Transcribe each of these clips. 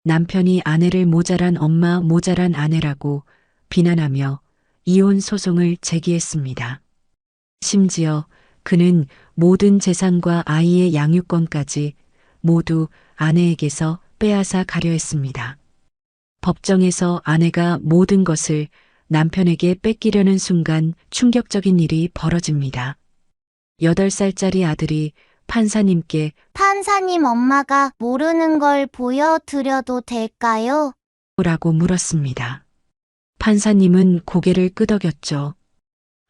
남편이 아내를 모자란 엄마, 모자란 아내라고 비난하며 이혼 소송을 제기했습니다. 심지어 그는 모든 재산과 아이의 양육권까지 모두 아내에게서 빼앗아 가려 했습니다. 법정에서 아내가 모든 것을 남편에게 뺏기려는 순간 충격적인 일이 벌어집니다. 8살짜리 아들이 판사님께 판사님, 엄마가 모르는 걸 보여드려도 될까요? 라고 물었습니다. 판사님은 고개를 끄덕였죠.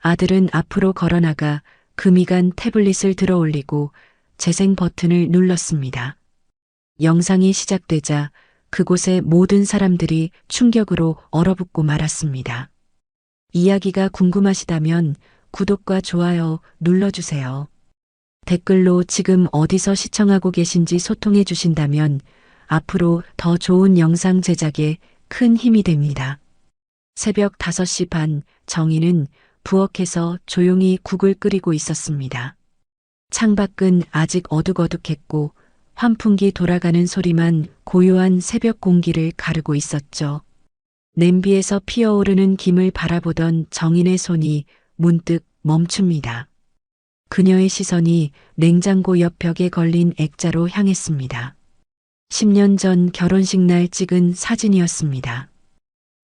아들은 앞으로 걸어나가 금이 간 태블릿을 들어 올리고 재생 버튼을 눌렀습니다. 영상이 시작되자 그곳의 모든 사람들이 충격으로 얼어붙고 말았습니다. 이야기가 궁금하시다면 구독과 좋아요 눌러주세요. 댓글로 지금 어디서 시청하고 계신지 소통해 주신다면 앞으로 더 좋은 영상 제작에 큰 힘이 됩니다. 새벽 5시 반 정희는 부엌에서 조용히 국을 끓이고 있었습니다. 창밖은 아직 어둑어둑했고 환풍기 돌아가는 소리만 고요한 새벽 공기를 가르고 있었죠. 냄비에서 피어오르는 김을 바라보던 정인의 손이 문득 멈춥니다. 그녀의 시선이 냉장고 옆 벽에 걸린 액자로 향했습니다. 10년 전 결혼식 날 찍은 사진이었습니다.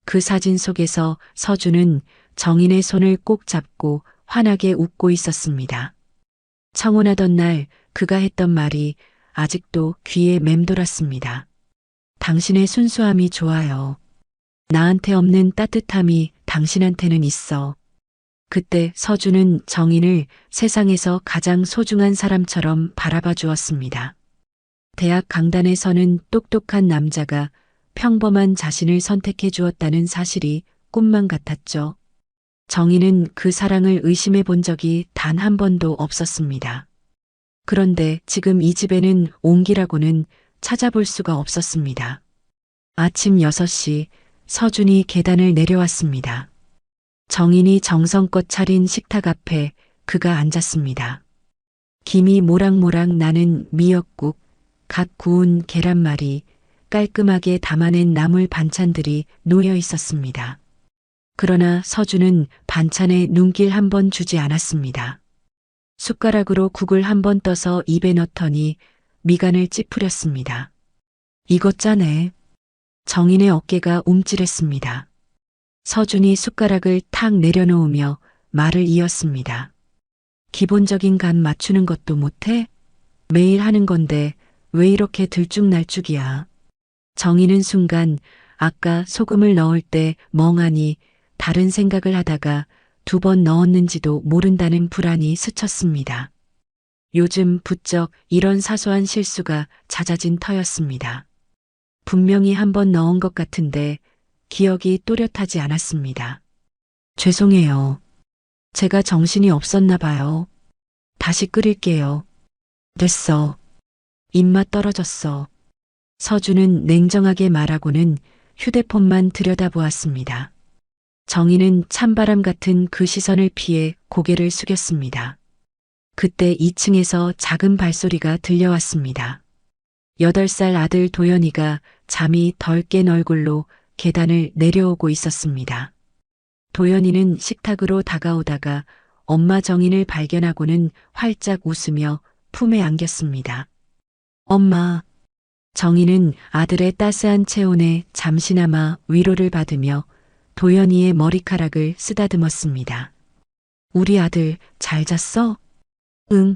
그 사진 속에서 서준은 정인의 손을 꼭 잡고 환하게 웃고 있었습니다. 청혼하던 날 그가 했던 말이 아직도 귀에 맴돌았습니다. 당신의 순수함이 좋아요. 나한테 없는 따뜻함이 당신한테는 있어. 그때 서준은 정인을 세상에서 가장 소중한 사람처럼 바라봐 주었습니다. 대학 강단에 서는 똑똑한 남자가 평범한 자신을 선택해 주었다는 사실이 꿈만 같았죠. 정인은 그 사랑을 의심해 본 적이 단 한 번도 없었습니다. 그런데 지금 이 집에는 온기라고는 찾아볼 수가 없었습니다. 아침 6시 서준이 계단을 내려왔습니다. 정인이 정성껏 차린 식탁 앞에 그가 앉았습니다. 김이 모락모락 나는 미역국, 갓 구운 계란말이, 깔끔하게 담아낸 나물 반찬들이 놓여 있었습니다. 그러나 서준은 반찬에 눈길 한 번 주지 않았습니다. 숟가락으로 국을 한 번 떠서 입에 넣더니 미간을 찌푸렸습니다. 이것 짜네. 정인의 어깨가 움찔했습니다. 서준이 숟가락을 탁 내려놓으며 말을 이었습니다. 기본적인 간 맞추는 것도 못해? 매일 하는 건데 왜 이렇게 들쭉날쭉이야? 정인은 순간 아까 소금을 넣을 때 멍하니 다른 생각을 하다가 2번 넣었는지도 모른다는 불안이 스쳤습니다. 요즘 부쩍 이런 사소한 실수가 잦아진 터였습니다. 분명히 한 번 넣은 것 같은데 기억이 또렷하지 않았습니다. 죄송해요. 제가 정신이 없었나 봐요. 다시 끓일게요. 됐어. 입맛 떨어졌어. 서준은 냉정하게 말하고는 휴대폰만 들여다보았습니다. 정희는 찬바람 같은 그 시선을 피해 고개를 숙였습니다. 그때 2층에서 작은 발소리가 들려왔습니다. 8살 아들 도연이가 잠이 덜 깬 얼굴로 계단을 내려오고 있었습니다. 도연이는 식탁으로 다가오다가 엄마 정인을 발견하고는 활짝 웃으며 품에 안겼습니다. 엄마. 정인은 아들의 따스한 체온에 잠시나마 위로를 받으며 도연이의 머리카락을 쓰다듬었습니다. 우리 아들 잘 잤어? 응.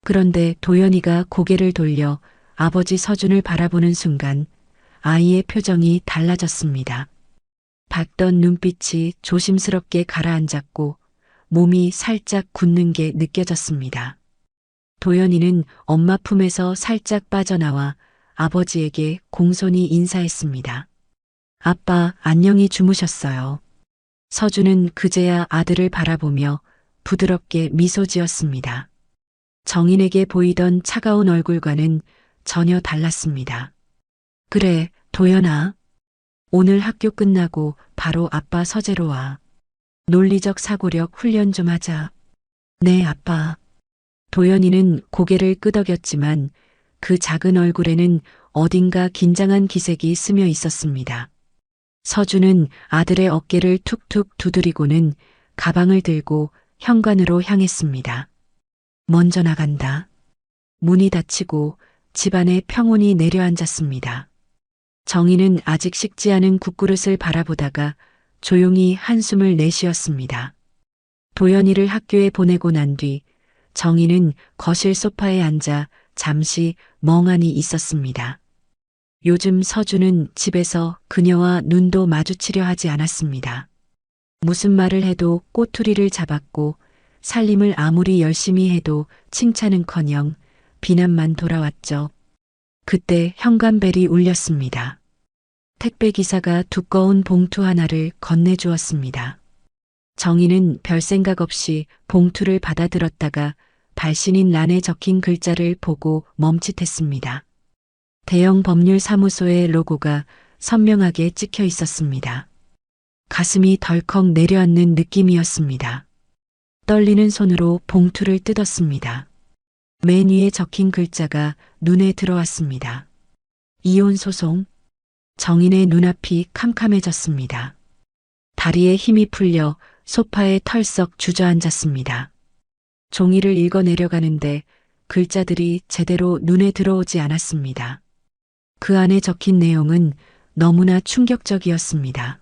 그런데 도연이가 고개를 돌려 아버지 서준을 바라보는 순간 아이의 표정이 달라졌습니다. 밝던 눈빛이 조심스럽게 가라앉았고 몸이 살짝 굳는 게 느껴졌습니다. 도연이는 엄마 품에서 살짝 빠져나와 아버지에게 공손히 인사했습니다. 아빠 안녕히 주무셨어요. 서준은 그제야 아들을 바라보며 부드럽게 미소 지었습니다. 정인에게 보이던 차가운 얼굴과는 전혀 달랐습니다. 그래, 도연아. 오늘 학교 끝나고 바로 아빠 서재로 와. 논리적 사고력 훈련 좀 하자. 네, 아빠. 도연이는 고개를 끄덕였지만 그 작은 얼굴에는 어딘가 긴장한 기색이 스며 있었습니다. 서준은 아들의 어깨를 툭툭 두드리고는 가방을 들고 현관으로 향했습니다. 먼저 나간다. 문이 닫히고 집안에 평온이 내려앉았습니다. 정희는 아직 식지 않은 국그릇을 바라보다가 조용히 한숨을 내쉬었습니다. 도연이를 학교에 보내고 난 뒤 정희는 거실 소파에 앉아 잠시 멍하니 있었습니다. 요즘 서준은 집에서 그녀와 눈도 마주치려 하지 않았습니다. 무슨 말을 해도 꼬투리를 잡았고 살림을 아무리 열심히 해도 칭찬은커녕 비난만 돌아왔죠. 그때 현관벨이 울렸습니다. 택배기사가 두꺼운 봉투 하나를 건네주었습니다. 정희는 별 생각 없이 봉투를 받아들었다가 발신인 란에 적힌 글자를 보고 멈칫했습니다. 대형 법률 사무소의 로고가 선명하게 찍혀 있었습니다. 가슴이 덜컥 내려앉는 느낌이었습니다. 떨리는 손으로 봉투를 뜯었습니다. 맨 위에 적힌 글자가 눈에 들어왔습니다. 이혼 소송. 정인의 눈앞이 캄캄해졌습니다. 다리에 힘이 풀려 소파에 털썩 주저앉았습니다. 종이를 읽어 내려가는데 글자들이 제대로 눈에 들어오지 않았습니다. 그 안에 적힌 내용은 너무나 충격적이었습니다.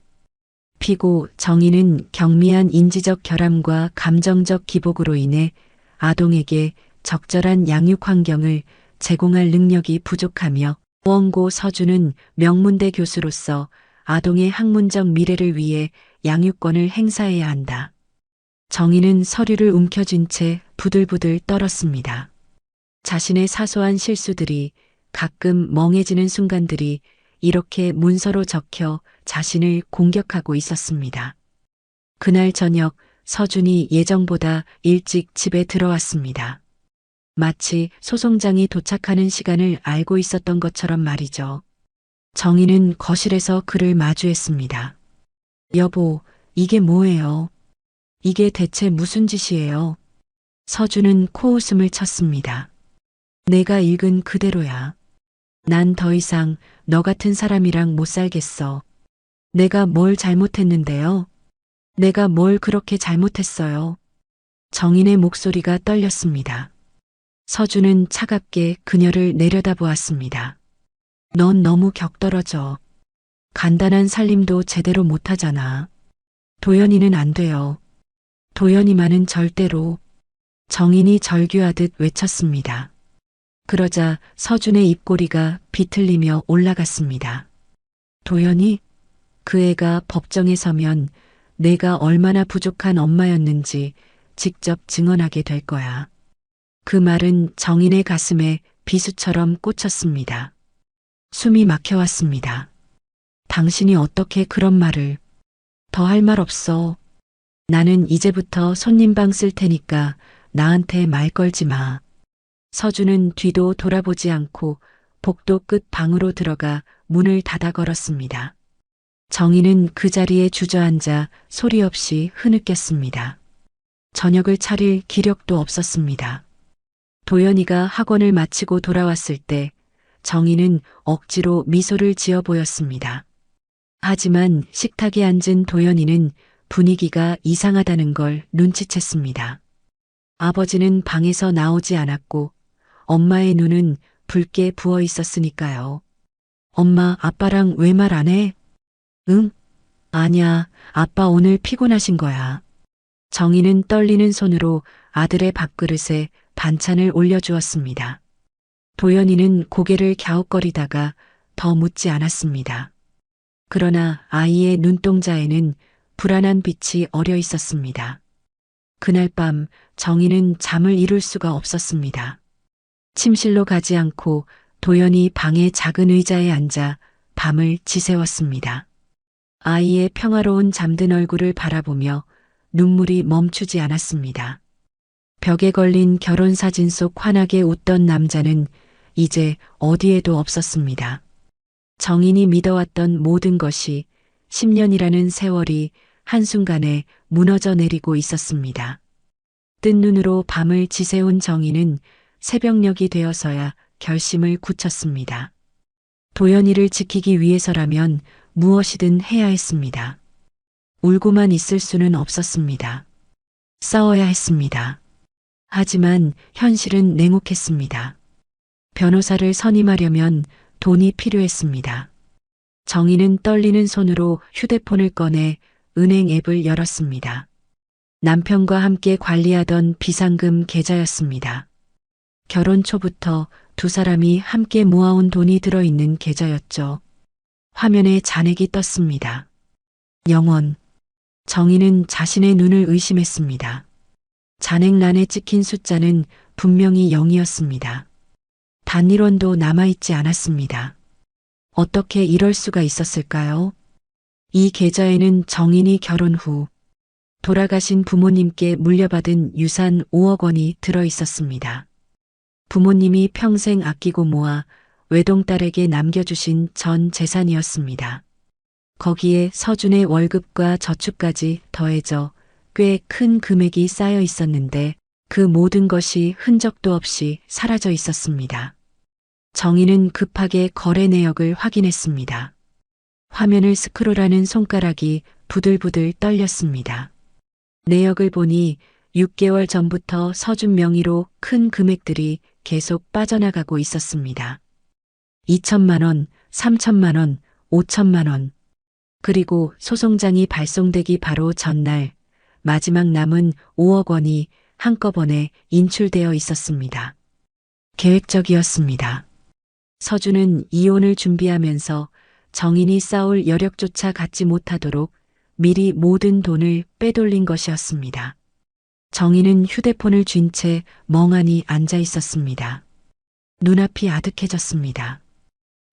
피고 정희는 경미한 인지적 결함과 감정적 기복으로 인해 아동에게 적절한 양육 환경을 제공할 능력이 부족하며 원고 서준은 명문대 교수로서 아동의 학문적 미래를 위해 양육권을 행사해야 한다. 정희는 서류를 움켜쥔 채 부들부들 떨었습니다. 자신의 사소한 실수들이 가끔 멍해지는 순간들이 이렇게 문서로 적혀 자신을 공격하고 있었습니다. 그날 저녁 서준이 예정보다 일찍 집에 들어왔습니다. 마치 소송장이 도착하는 시간을 알고 있었던 것처럼 말이죠. 정희는 거실에서 그를 마주했습니다. 여보, 이게 뭐예요? 이게 대체 무슨 짓이에요? 서준은 코웃음을 쳤습니다. 내가 읽은 그대로야. 난 더 이상 너 같은 사람이랑 못 살겠어. 내가 뭘 잘못했는데요? 내가 뭘 그렇게 잘못했어요? 정인의 목소리가 떨렸습니다. 서준은 차갑게 그녀를 내려다보았습니다. 넌 너무 격떨어져. 간단한 살림도 제대로 못하잖아. 도연이는 안 돼요. 도연이만은 절대로. 정인이 절규하듯 외쳤습니다. 그러자 서준의 입꼬리가 비틀리며 올라갔습니다. 도연이? 그 애가 법정에 서면 내가 얼마나 부족한 엄마였는지 직접 증언하게 될 거야. 그 말은 정인의 가슴에 비수처럼 꽂혔습니다. 숨이 막혀왔습니다. 당신이 어떻게 그런 말을. 더 할 말 없어. 나는 이제부터 손님방 쓸 테니까 나한테 말 걸지 마. 서준은 뒤도 돌아보지 않고 복도 끝 방으로 들어가 문을 닫아 걸었습니다. 정희는 그 자리에 주저앉아 소리 없이 흐느꼈습니다. 저녁을 차릴 기력도 없었습니다. 도연이가 학원을 마치고 돌아왔을 때 정희는 억지로 미소를 지어 보였습니다. 하지만 식탁에 앉은 도연이는 분위기가 이상하다는 걸 눈치챘습니다. 아버지는 방에서 나오지 않았고 엄마의 눈은 붉게 부어 있었으니까요. 엄마, 아빠랑 왜 말 안 해? 응? 아냐, 아빠 오늘 피곤하신 거야. 정희는 떨리는 손으로 아들의 밥그릇에 반찬을 올려주었습니다. 도연이는 고개를 갸웃거리다가 더 묻지 않았습니다. 그러나 아이의 눈동자에는 불안한 빛이 어려 있었습니다. 그날 밤 정희는 잠을 이룰 수가 없었습니다. 침실로 가지 않고 도연이 방의 작은 의자에 앉아 밤을 지새웠습니다. 아이의 평화로운 잠든 얼굴을 바라보며 눈물이 멈추지 않았습니다. 벽에 걸린 결혼사진 속 환하게 웃던 남자는 이제 어디에도 없었습니다. 정인이 믿어왔던 모든 것이 10년이라는 세월이 한순간에 무너져 내리고 있었습니다. 뜬 눈으로 밤을 지새운 정인은 새벽녘이 되어서야 결심을 굳혔습니다. 도연이를 지키기 위해서라면 무엇이든 해야 했습니다. 울고만 있을 수는 없었습니다. 싸워야 했습니다. 하지만 현실은 냉혹했습니다. 변호사를 선임하려면 돈이 필요했습니다. 정희는 떨리는 손으로 휴대폰을 꺼내 은행 앱을 열었습니다. 남편과 함께 관리하던 비상금 계좌였습니다. 결혼 초부터 두 사람이 함께 모아온 돈이 들어있는 계좌였죠. 화면에 잔액이 떴습니다. 0원. 정희는 자신의 눈을 의심했습니다. 잔액란에 찍힌 숫자는 분명히 0이었습니다. 단 1원도 남아있지 않았습니다. 어떻게 이럴 수가 있었을까요? 이 계좌에는 정인이 결혼 후 돌아가신 부모님께 물려받은 유산 5억 원이 들어 있었습니다. 부모님이 평생 아끼고 모아 외동딸에게 남겨주신 전 재산이었습니다. 거기에 서준의 월급과 저축까지 더해져 꽤 큰 금액이 쌓여 있었는데 그 모든 것이 흔적도 없이 사라져 있었습니다. 정희는 급하게 거래 내역을 확인했습니다. 화면을 스크롤하는 손가락이 부들부들 떨렸습니다. 내역을 보니 6개월 전부터 서준 명의로 큰 금액들이 계속 빠져나가고 있었습니다. 2천만 원, 3천만 원, 5천만 원. 그리고 소송장이 발송되기 바로 전날 마지막 남은 5억 원이 한꺼번에 인출되어 있었습니다. 계획적이었습니다. 서준은 이혼을 준비하면서 정인이 쌓을 여력조차 갖지 못하도록 미리 모든 돈을 빼돌린 것이었습니다. 정인은 휴대폰을 쥔 채 멍하니 앉아 있었습니다. 눈앞이 아득해졌습니다.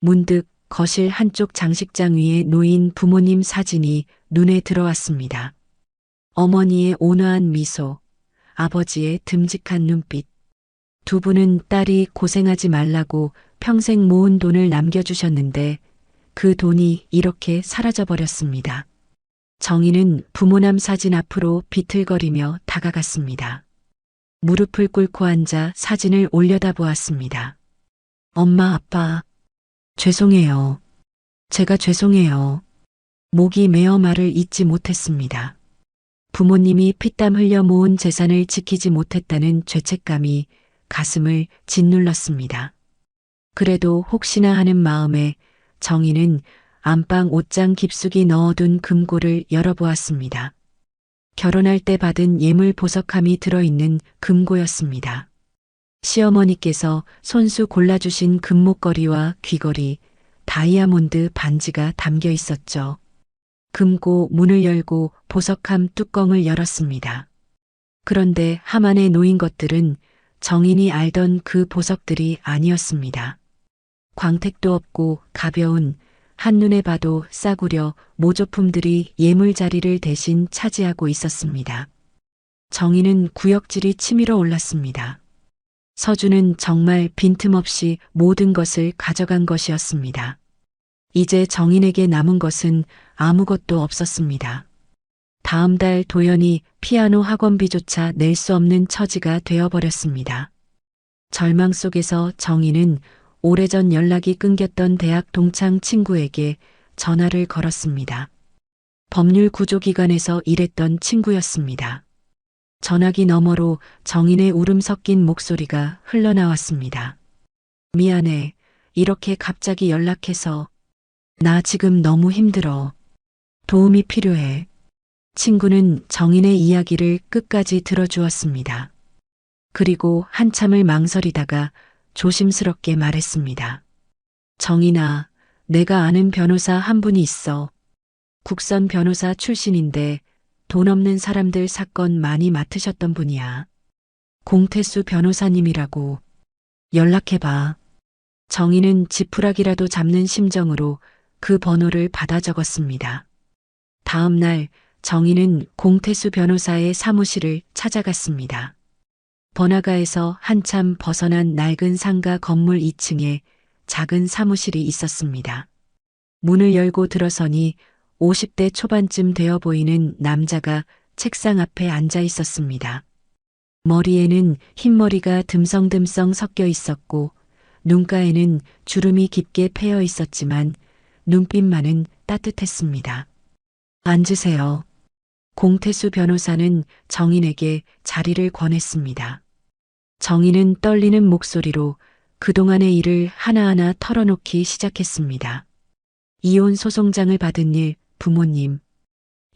문득 거실 한쪽 장식장 위에 놓인 부모님 사진이 눈에 들어왔습니다. 어머니의 온화한 미소, 아버지의 듬직한 눈빛. 두 분은 딸이 고생하지 말라고 평생 모은 돈을 남겨주셨는데 그 돈이 이렇게 사라져버렸습니다. 정희는 부모남 사진 앞으로 비틀거리며 다가갔습니다. 무릎을 꿇고 앉아 사진을 올려다보았습니다. 엄마, 아빠, 죄송해요. 제가 죄송해요. 목이 메어 말을 잇지 못했습니다. 부모님이 피땀 흘려 모은 재산을 지키지 못했다는 죄책감이 가슴을 짓눌렀습니다. 그래도 혹시나 하는 마음에 정희는 안방 옷장 깊숙이 넣어둔 금고를 열어보았습니다. 결혼할 때 받은 예물 보석함이 들어있는 금고였습니다. 시어머니께서 손수 골라주신 금목걸이와 귀걸이, 다이아몬드 반지가 담겨 있었죠. 금고 문을 열고 보석함 뚜껑을 열었습니다. 그런데 함 안에 놓인 것들은 정인이 알던 그 보석들이 아니었습니다. 광택도 없고 가벼운, 한눈에 봐도 싸구려 모조품들이 예물 자리를 대신 차지하고 있었습니다. 정희는 구역질이 치밀어 올랐습니다. 서준은 정말 빈틈없이 모든 것을 가져간 것이었습니다. 이제 정인에게 남은 것은 아무것도 없었습니다. 다음 달 도연이 피아노 학원비조차 낼 수 없는 처지가 되어버렸습니다. 절망 속에서 정희는 오래전 연락이 끊겼던 대학 동창 친구에게 전화를 걸었습니다. 법률 구조기관에서 일했던 친구였습니다. 전화기 너머로 정인의 울음 섞인 목소리가 흘러나왔습니다. 미안해. 이렇게 갑자기 연락해서. 나 지금 너무 힘들어. 도움이 필요해. 친구는 정인의 이야기를 끝까지 들어주었습니다. 그리고 한참을 망설이다가 조심스럽게 말했습니다. 정인아, 내가 아는 변호사 한 분이 있어. 국선 변호사 출신인데 돈 없는 사람들 사건 많이 맡으셨던 분이야. 공태수 변호사님이라고. 연락해봐. 정인은 지푸라기라도 잡는 심정으로 그 번호를 받아 적었습니다. 다음 날 정인은 공태수 변호사의 사무실을 찾아갔습니다. 번화가에서 한참 벗어난 낡은 상가 건물 2층에 작은 사무실이 있었습니다. 문을 열고 들어서니 50대 초반쯤 되어 보이는 남자가 책상 앞에 앉아 있었습니다. 머리에는 흰머리가 듬성듬성 섞여 있었고 눈가에는 주름이 깊게 패여 있었지만 눈빛만은 따뜻했습니다. 앉으세요. 공태수 변호사는 정인에게 자리를 권했습니다. 정인은 떨리는 목소리로 그동안의 일을 하나하나 털어놓기 시작했습니다. 이혼 소송장을 받은 일, 부모님,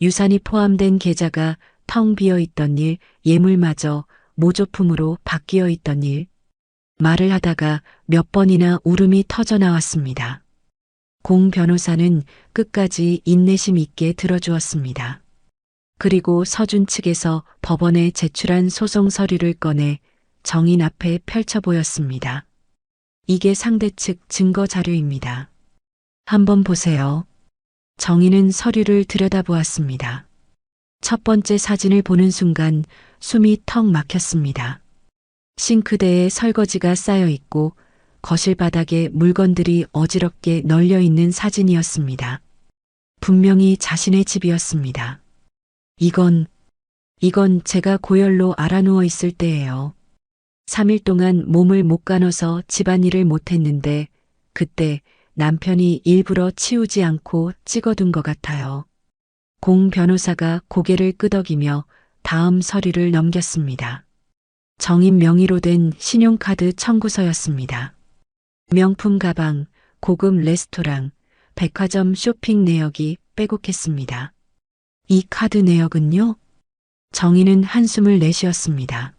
유산이 포함된 계좌가 텅 비어 있던 일, 예물마저 모조품으로 바뀌어 있던 일. 말을 하다가 몇 번이나 울음이 터져 나왔습니다. 공 변호사는 끝까지 인내심 있게 들어주었습니다. 그리고 서준 측에서 법원에 제출한 소송 서류를 꺼내 정인 앞에 펼쳐 보였습니다. 이게 상대 측 증거 자료입니다. 한번 보세요. 정인은 서류를 들여다보았습니다. 첫 번째 사진을 보는 순간 숨이 턱 막혔습니다. 싱크대에 설거지가 쌓여 있고 거실 바닥에 물건들이 어지럽게 널려 있는 사진이었습니다. 분명히 자신의 집이었습니다. 이건 제가 고열로 알아누워 있을 때예요. 3일 동안 몸을 못 가눠서 집안일을 못했는데 그때 남편이 일부러 치우지 않고 찍어둔 것 같아요. 공 변호사가 고개를 끄덕이며 다음 서류를 넘겼습니다. 정인 명의로 된 신용카드 청구서였습니다. 명품 가방, 고급 레스토랑, 백화점 쇼핑 내역이 빼곡했습니다. 이 카드 내역은요? 정인은 한숨을 내쉬었습니다.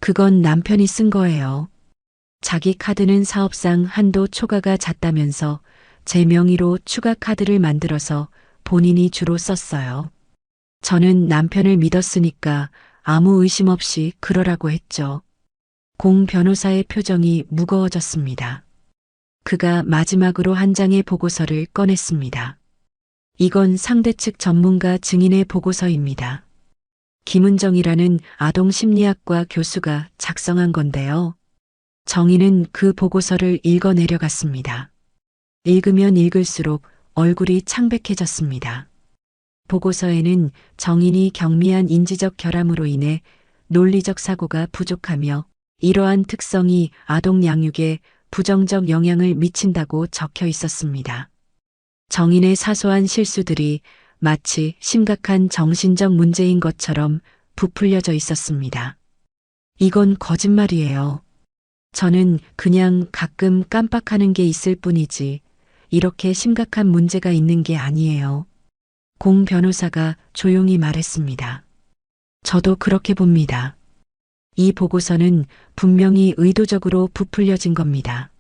그건 남편이 쓴 거예요. 자기 카드는 사업상 한도 초과가 잦다면서 제 명의로 추가 카드를 만들어서 본인이 주로 썼어요. 저는 남편을 믿었으니까 아무 의심 없이 그러라고 했죠. 공 변호사의 표정이 무거워졌습니다. 그가 마지막으로 한 장의 보고서를 꺼냈습니다. 이건 상대 측 전문가 증인의 보고서입니다. 김은정이라는 아동심리학과 교수가 작성한 건데요. 정인은 그 보고서를 읽어 내려갔습니다. 읽으면 읽을수록 얼굴이 창백해졌습니다. 보고서에는 정인이 경미한 인지적 결함으로 인해 논리적 사고가 부족하며 이러한 특성이 아동 양육에 부정적 영향을 미친다고 적혀 있었습니다. 정인의 사소한 실수들이 마치 심각한 정신적 문제인 것처럼 부풀려져 있었습니다. 이건 거짓말이에요. 저는 그냥 가끔 깜빡하는 게 있을 뿐이지 이렇게 심각한 문제가 있는 게 아니에요. 공 변호사가 조용히 말했습니다. 저도 그렇게 봅니다. 이 보고서는 분명히 의도적으로 부풀려진 겁니다.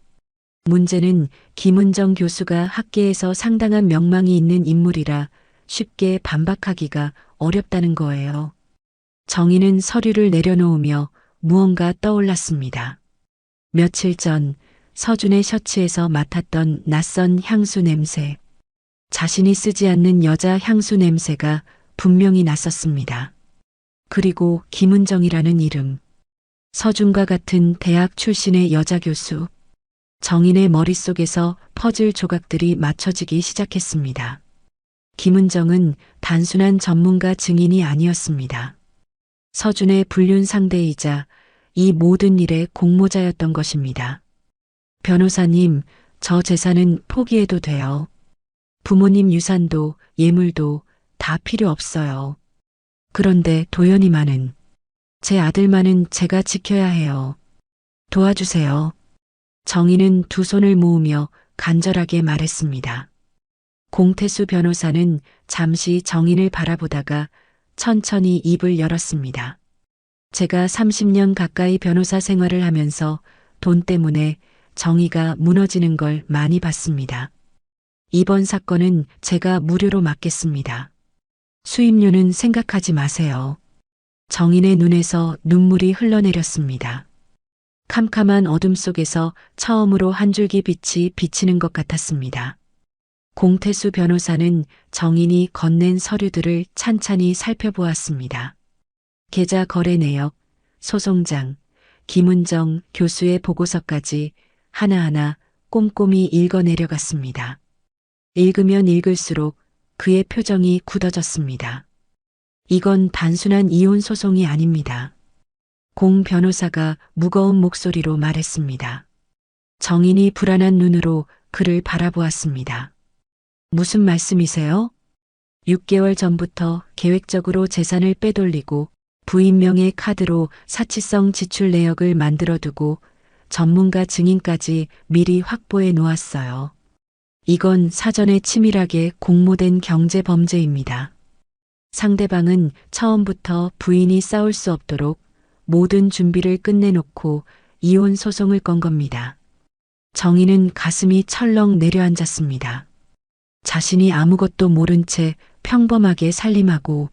문제는 김은정 교수가 학계에서 상당한 명망이 있는 인물이라 쉽게 반박하기가 어렵다는 거예요. 정인은 서류를 내려놓으며 무언가 떠올랐습니다. 며칠 전 서준의 셔츠에서 맡았던 낯선 향수 냄새. 자신이 쓰지 않는 여자 향수 냄새가 분명히 났었습니다. 그리고 김은정이라는 이름. 서준과 같은 대학 출신의 여자 교수. 정인의 머릿속에서 퍼즐 조각들이 맞춰지기 시작했습니다. 김은정은 단순한 전문가 증인이 아니었습니다. 서준의 불륜 상대이자 이 모든 일의 공모자였던 것입니다. 변호사님, 저 재산은 포기해도 돼요. 부모님 유산도 예물도 다 필요 없어요. 그런데 도연이만은, 제 아들만은 제가 지켜야 해요. 도와주세요. 정인은 두 손을 모으며 간절하게 말했습니다. 공태수 변호사는 잠시 정인을 바라보다가 천천히 입을 열었습니다. 제가 30년 가까이 변호사 생활을 하면서 돈 때문에 정의가 무너지는 걸 많이 봤습니다. 이번 사건은 제가 무료로 맡겠습니다. 수임료는 생각하지 마세요. 정인의 눈에서 눈물이 흘러내렸습니다. 캄캄한 어둠 속에서 처음으로 한 줄기 빛이 비치는 것 같았습니다. 공태수 변호사는 정인이 건넨 서류들을 찬찬히 살펴보았습니다. 계좌 거래 내역, 소송장, 김은정 교수의 보고서까지 하나하나 꼼꼼히 읽어 내려갔습니다. 읽으면 읽을수록 그의 표정이 굳어졌습니다. 이건 단순한 이혼 소송이 아닙니다. 공 변호사가 무거운 목소리로 말했습니다. 정인이 불안한 눈으로 그를 바라보았습니다. 무슨 말씀이세요? 6개월 전부터 계획적으로 재산을 빼돌리고 부인 명의 카드로 사치성 지출 내역을 만들어두고 전문가 증인까지 미리 확보해 놓았어요. 이건 사전에 치밀하게 공모된 경제 범죄입니다. 상대방은 처음부터 부인이 싸울 수 없도록 모든 준비를 끝내놓고 이혼 소송을 건 겁니다. 정희는 가슴이 철렁 내려앉았습니다. 자신이 아무것도 모른 채 평범하게 살림하고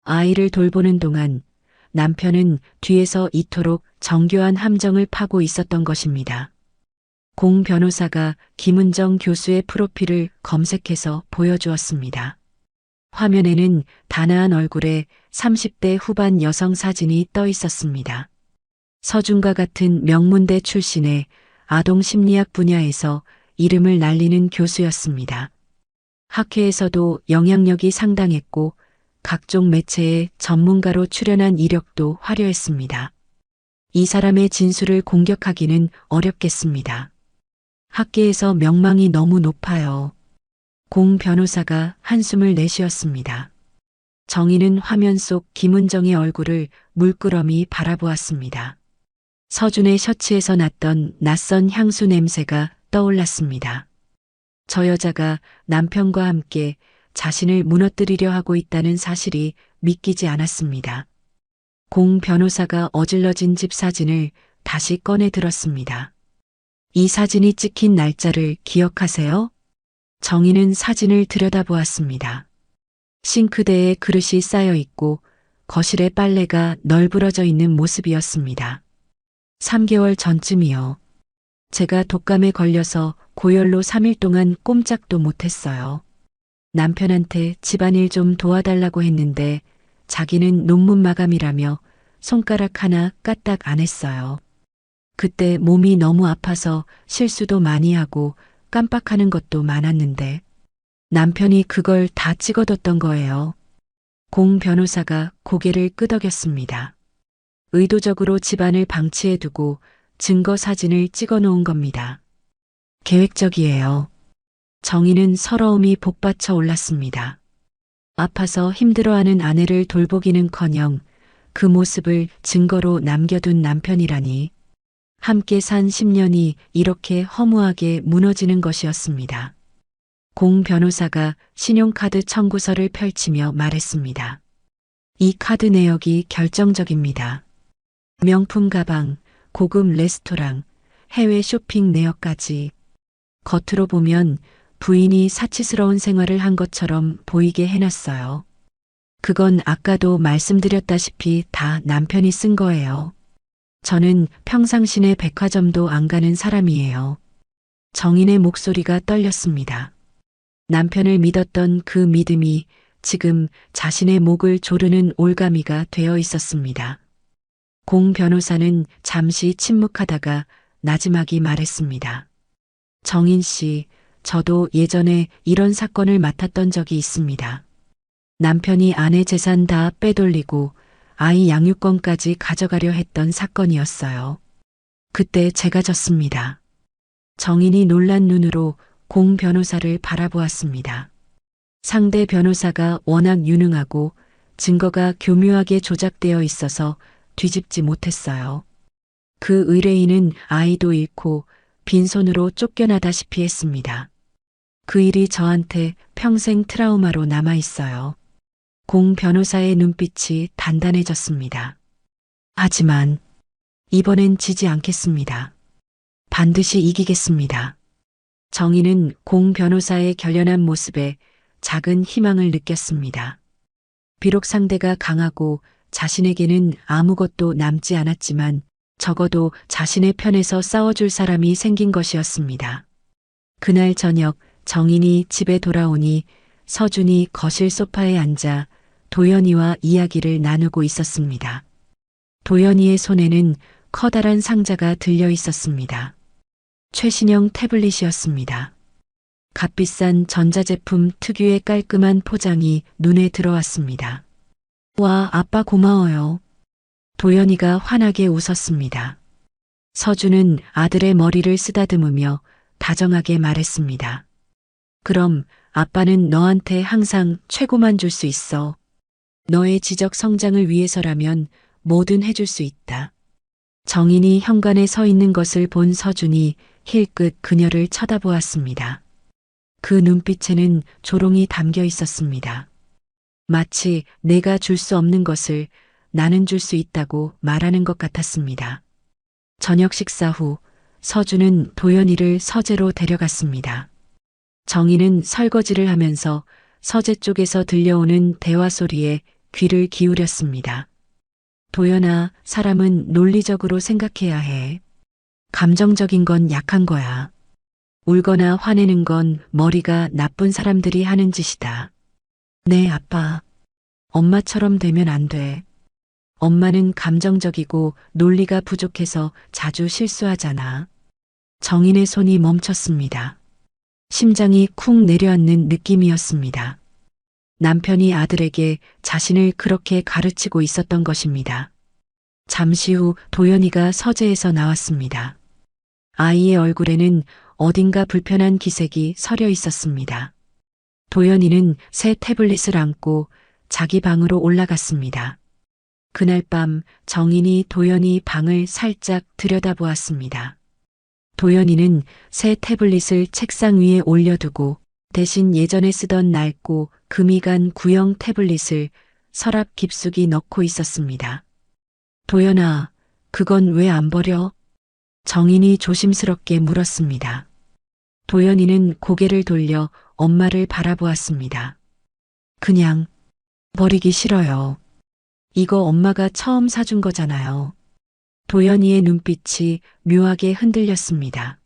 아이를 돌보는 동안 남편은 뒤에서 이토록 정교한 함정을 파고 있었던 것입니다. 공 변호사가 김은정 교수의 프로필을 검색해서 보여주었습니다. 화면에는 단아한 얼굴에 30대 후반 여성 사진이 떠 있었습니다. 서준과 같은 명문대 출신의 아동심리학 분야에서 이름을 날리는 교수였습니다. 학회에서도 영향력이 상당했고 각종 매체에 전문가로 출연한 이력도 화려했습니다. 이 사람의 진술을 공격하기는 어렵겠습니다. 학계에서 명망이 너무 높아요. 공 변호사가 한숨을 내쉬었습니다. 정희는 화면 속 김은정의 얼굴을 물끄러미 바라보았습니다. 서준의 셔츠에서 났던 낯선 향수 냄새가 떠올랐습니다. 저 여자가 남편과 함께 자신을 무너뜨리려 하고 있다는 사실이 믿기지 않았습니다. 공 변호사가 어질러진 집 사진을 다시 꺼내 들었습니다. 이 사진이 찍힌 날짜를 기억하세요? 정희는 사진을 들여다보았습니다. 싱크대에 그릇이 쌓여 있고 거실에 빨래가 널브러져 있는 모습이었습니다. 3개월 전쯤이요. 제가 독감에 걸려서 고열로 3일 동안 꼼짝도 못했어요. 남편한테 집안일 좀 도와달라고 했는데 자기는 논문 마감이라며 손가락 하나 까딱 안 했어요. 그때 몸이 너무 아파서 실수도 많이 하고 깜빡하는 것도 많았는데 남편이 그걸 다 찍어뒀던 거예요. 공 변호사가 고개를 끄덕였습니다. 의도적으로 집안을 방치해두고 증거 사진을 찍어 놓은 겁니다. 계획적이에요. 정희는 서러움이 복받쳐 올랐습니다. 아파서 힘들어하는 아내를 돌보기는커녕 그 모습을 증거로 남겨둔 남편이라니 함께 산 10년이 이렇게 허무하게 무너지는 것이었습니다. 공 변호사가 신용카드 청구서를 펼치며 말했습니다. 이 카드 내역이 결정적입니다. 명품 가방, 고급 레스토랑, 해외 쇼핑 내역까지. 겉으로 보면 부인이 사치스러운 생활을 한 것처럼 보이게 해놨어요. 그건 아까도 말씀드렸다시피 다 남편이 쓴 거예요. 저는 평상시내 백화점도 안 가는 사람이에요. 정인의 목소리가 떨렸습니다. 남편을 믿었던 그 믿음이 지금 자신의 목을 조르는 올가미가 되어 있었습니다. 공 변호사는 잠시 침묵하다가 나지막이 말했습니다. 정인 씨, 저도 예전에 이런 사건을 맡았던 적이 있습니다. 남편이 아내 재산 다 빼돌리고 아이 양육권까지 가져가려 했던 사건이었어요. 그때 제가 졌습니다. 정인이 놀란 눈으로 공 변호사를 바라보았습니다. 상대 변호사가 워낙 유능하고 증거가 교묘하게 조작되어 있어서 뒤집지 못했어요. 그 의뢰인은 아이도 잃고 빈손으로 쫓겨나다시피 했습니다. 그 일이 저한테 평생 트라우마로 남아 있어요. 공 변호사의 눈빛이 단단해졌습니다. 하지만 이번엔 지지 않겠습니다. 반드시 이기겠습니다. 정희는 공 변호사의 결연한 모습에 작은 희망을 느꼈습니다. 비록 상대가 강하고 자신에게는 아무것도 남지 않았지만 적어도 자신의 편에서 싸워줄 사람이 생긴 것이었습니다. 그날 저녁 정인이 집에 돌아오니 서준이 거실 소파에 앉아 도연이와 이야기를 나누고 있었습니다. 도연이의 손에는 커다란 상자가 들려 있었습니다. 최신형 태블릿이었습니다. 값비싼 전자제품 특유의 깔끔한 포장이 눈에 들어왔습니다. 와, 아빠 고마워요. 도연이가 환하게 웃었습니다. 서준은 아들의 머리를 쓰다듬으며 다정하게 말했습니다. 그럼 아빠는 너한테 항상 최고만 줄 수 있어. 너의 지적 성장을 위해서라면 뭐든 해줄 수 있다. 정인이 현관에 서 있는 것을 본 서준이 힐끗 그녀를 쳐다보았습니다. 그 눈빛에는 조롱이 담겨 있었습니다. 마치 내가 줄 수 없는 것을 나는 줄 수 있다고 말하는 것 같았습니다. 저녁 식사 후 서준은 도연이를 서재로 데려갔습니다. 정희는 설거지를 하면서 서재 쪽에서 들려오는 대화 소리에 귀를 기울였습니다. 도연아, 사람은 논리적으로 생각해야 해. 감정적인 건 약한 거야. 울거나 화내는 건 머리가 나쁜 사람들이 하는 짓이다. 네, 아빠. 엄마처럼 되면 안 돼. 엄마는 감정적이고 논리가 부족해서 자주 실수하잖아. 정인의 손이 멈췄습니다. 심장이 쿵 내려앉는 느낌이었습니다. 남편이 아들에게 자신을 그렇게 가르치고 있었던 것입니다. 잠시 후 도연이가 서재에서 나왔습니다. 아이의 얼굴에는 어딘가 불편한 기색이 서려 있었습니다. 도연이는 새 태블릿을 안고 자기 방으로 올라갔습니다. 그날 밤 정인이 도연이 방을 살짝 들여다보았습니다. 도연이는 새 태블릿을 책상 위에 올려두고 대신 예전에 쓰던 낡고 금이 간 구형 태블릿을 서랍 깊숙이 넣고 있었습니다. 도연아, 그건 왜 안 버려? 정인이 조심스럽게 물었습니다. 도연이는 고개를 돌려 엄마를 바라보았습니다. 그냥 버리기 싫어요. 이거 엄마가 처음 사준 거잖아요. 도연이의 눈빛이 묘하게 흔들렸습니다.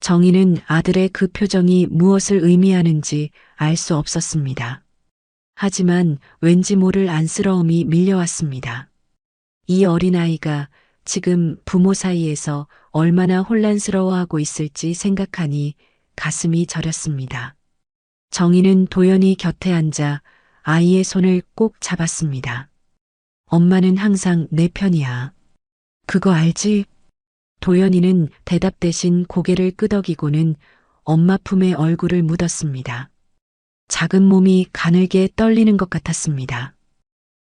정희는 아들의 그 표정이 무엇을 의미하는지 알 수 없었습니다. 하지만 왠지 모를 안쓰러움이 밀려왔습니다. 이 어린아이가 지금 부모 사이에서 얼마나 혼란스러워하고 있을지 생각하니 가슴이 저렸습니다. 정희는 도연이 곁에 앉아 아이의 손을 꼭 잡았습니다. 엄마는 항상 내 편이야. 그거 알지? 도연이는 대답 대신 고개를 끄덕이고는 엄마 품에 얼굴을 묻었습니다. 작은 몸이 가늘게 떨리는 것 같았습니다.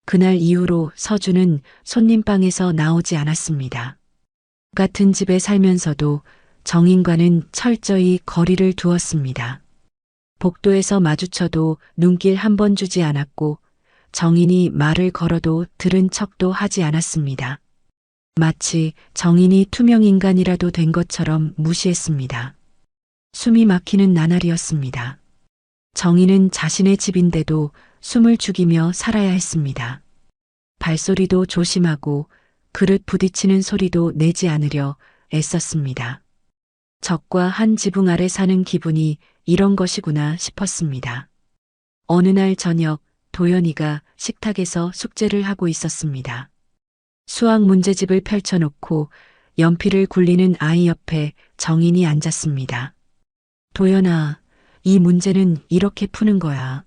그날 이후로 서준은 손님방에서 나오지 않았습니다. 같은 집에 살면서도 정인과는 철저히 거리를 두었습니다. 복도에서 마주쳐도 눈길 한 번 주지 않았고 정인이 말을 걸어도 들은 척도 하지 않았습니다. 마치 정인이 투명인간이라도 된 것처럼 무시했습니다. 숨이 막히는 나날이었습니다. 정인은 자신의 집인데도 숨을 죽이며 살아야 했습니다. 발소리도 조심하고 그릇 부딪히는 소리도 내지 않으려 애썼습니다. 적과 한 지붕 아래 사는 기분이 이런 것이구나 싶었습니다. 어느 날 저녁 도연이가 식탁에서 숙제를 하고 있었습니다. 수학 문제집을 펼쳐놓고 연필을 굴리는 아이 옆에 정인이 앉았습니다. 도연아, 이 문제는 이렇게 푸는 거야.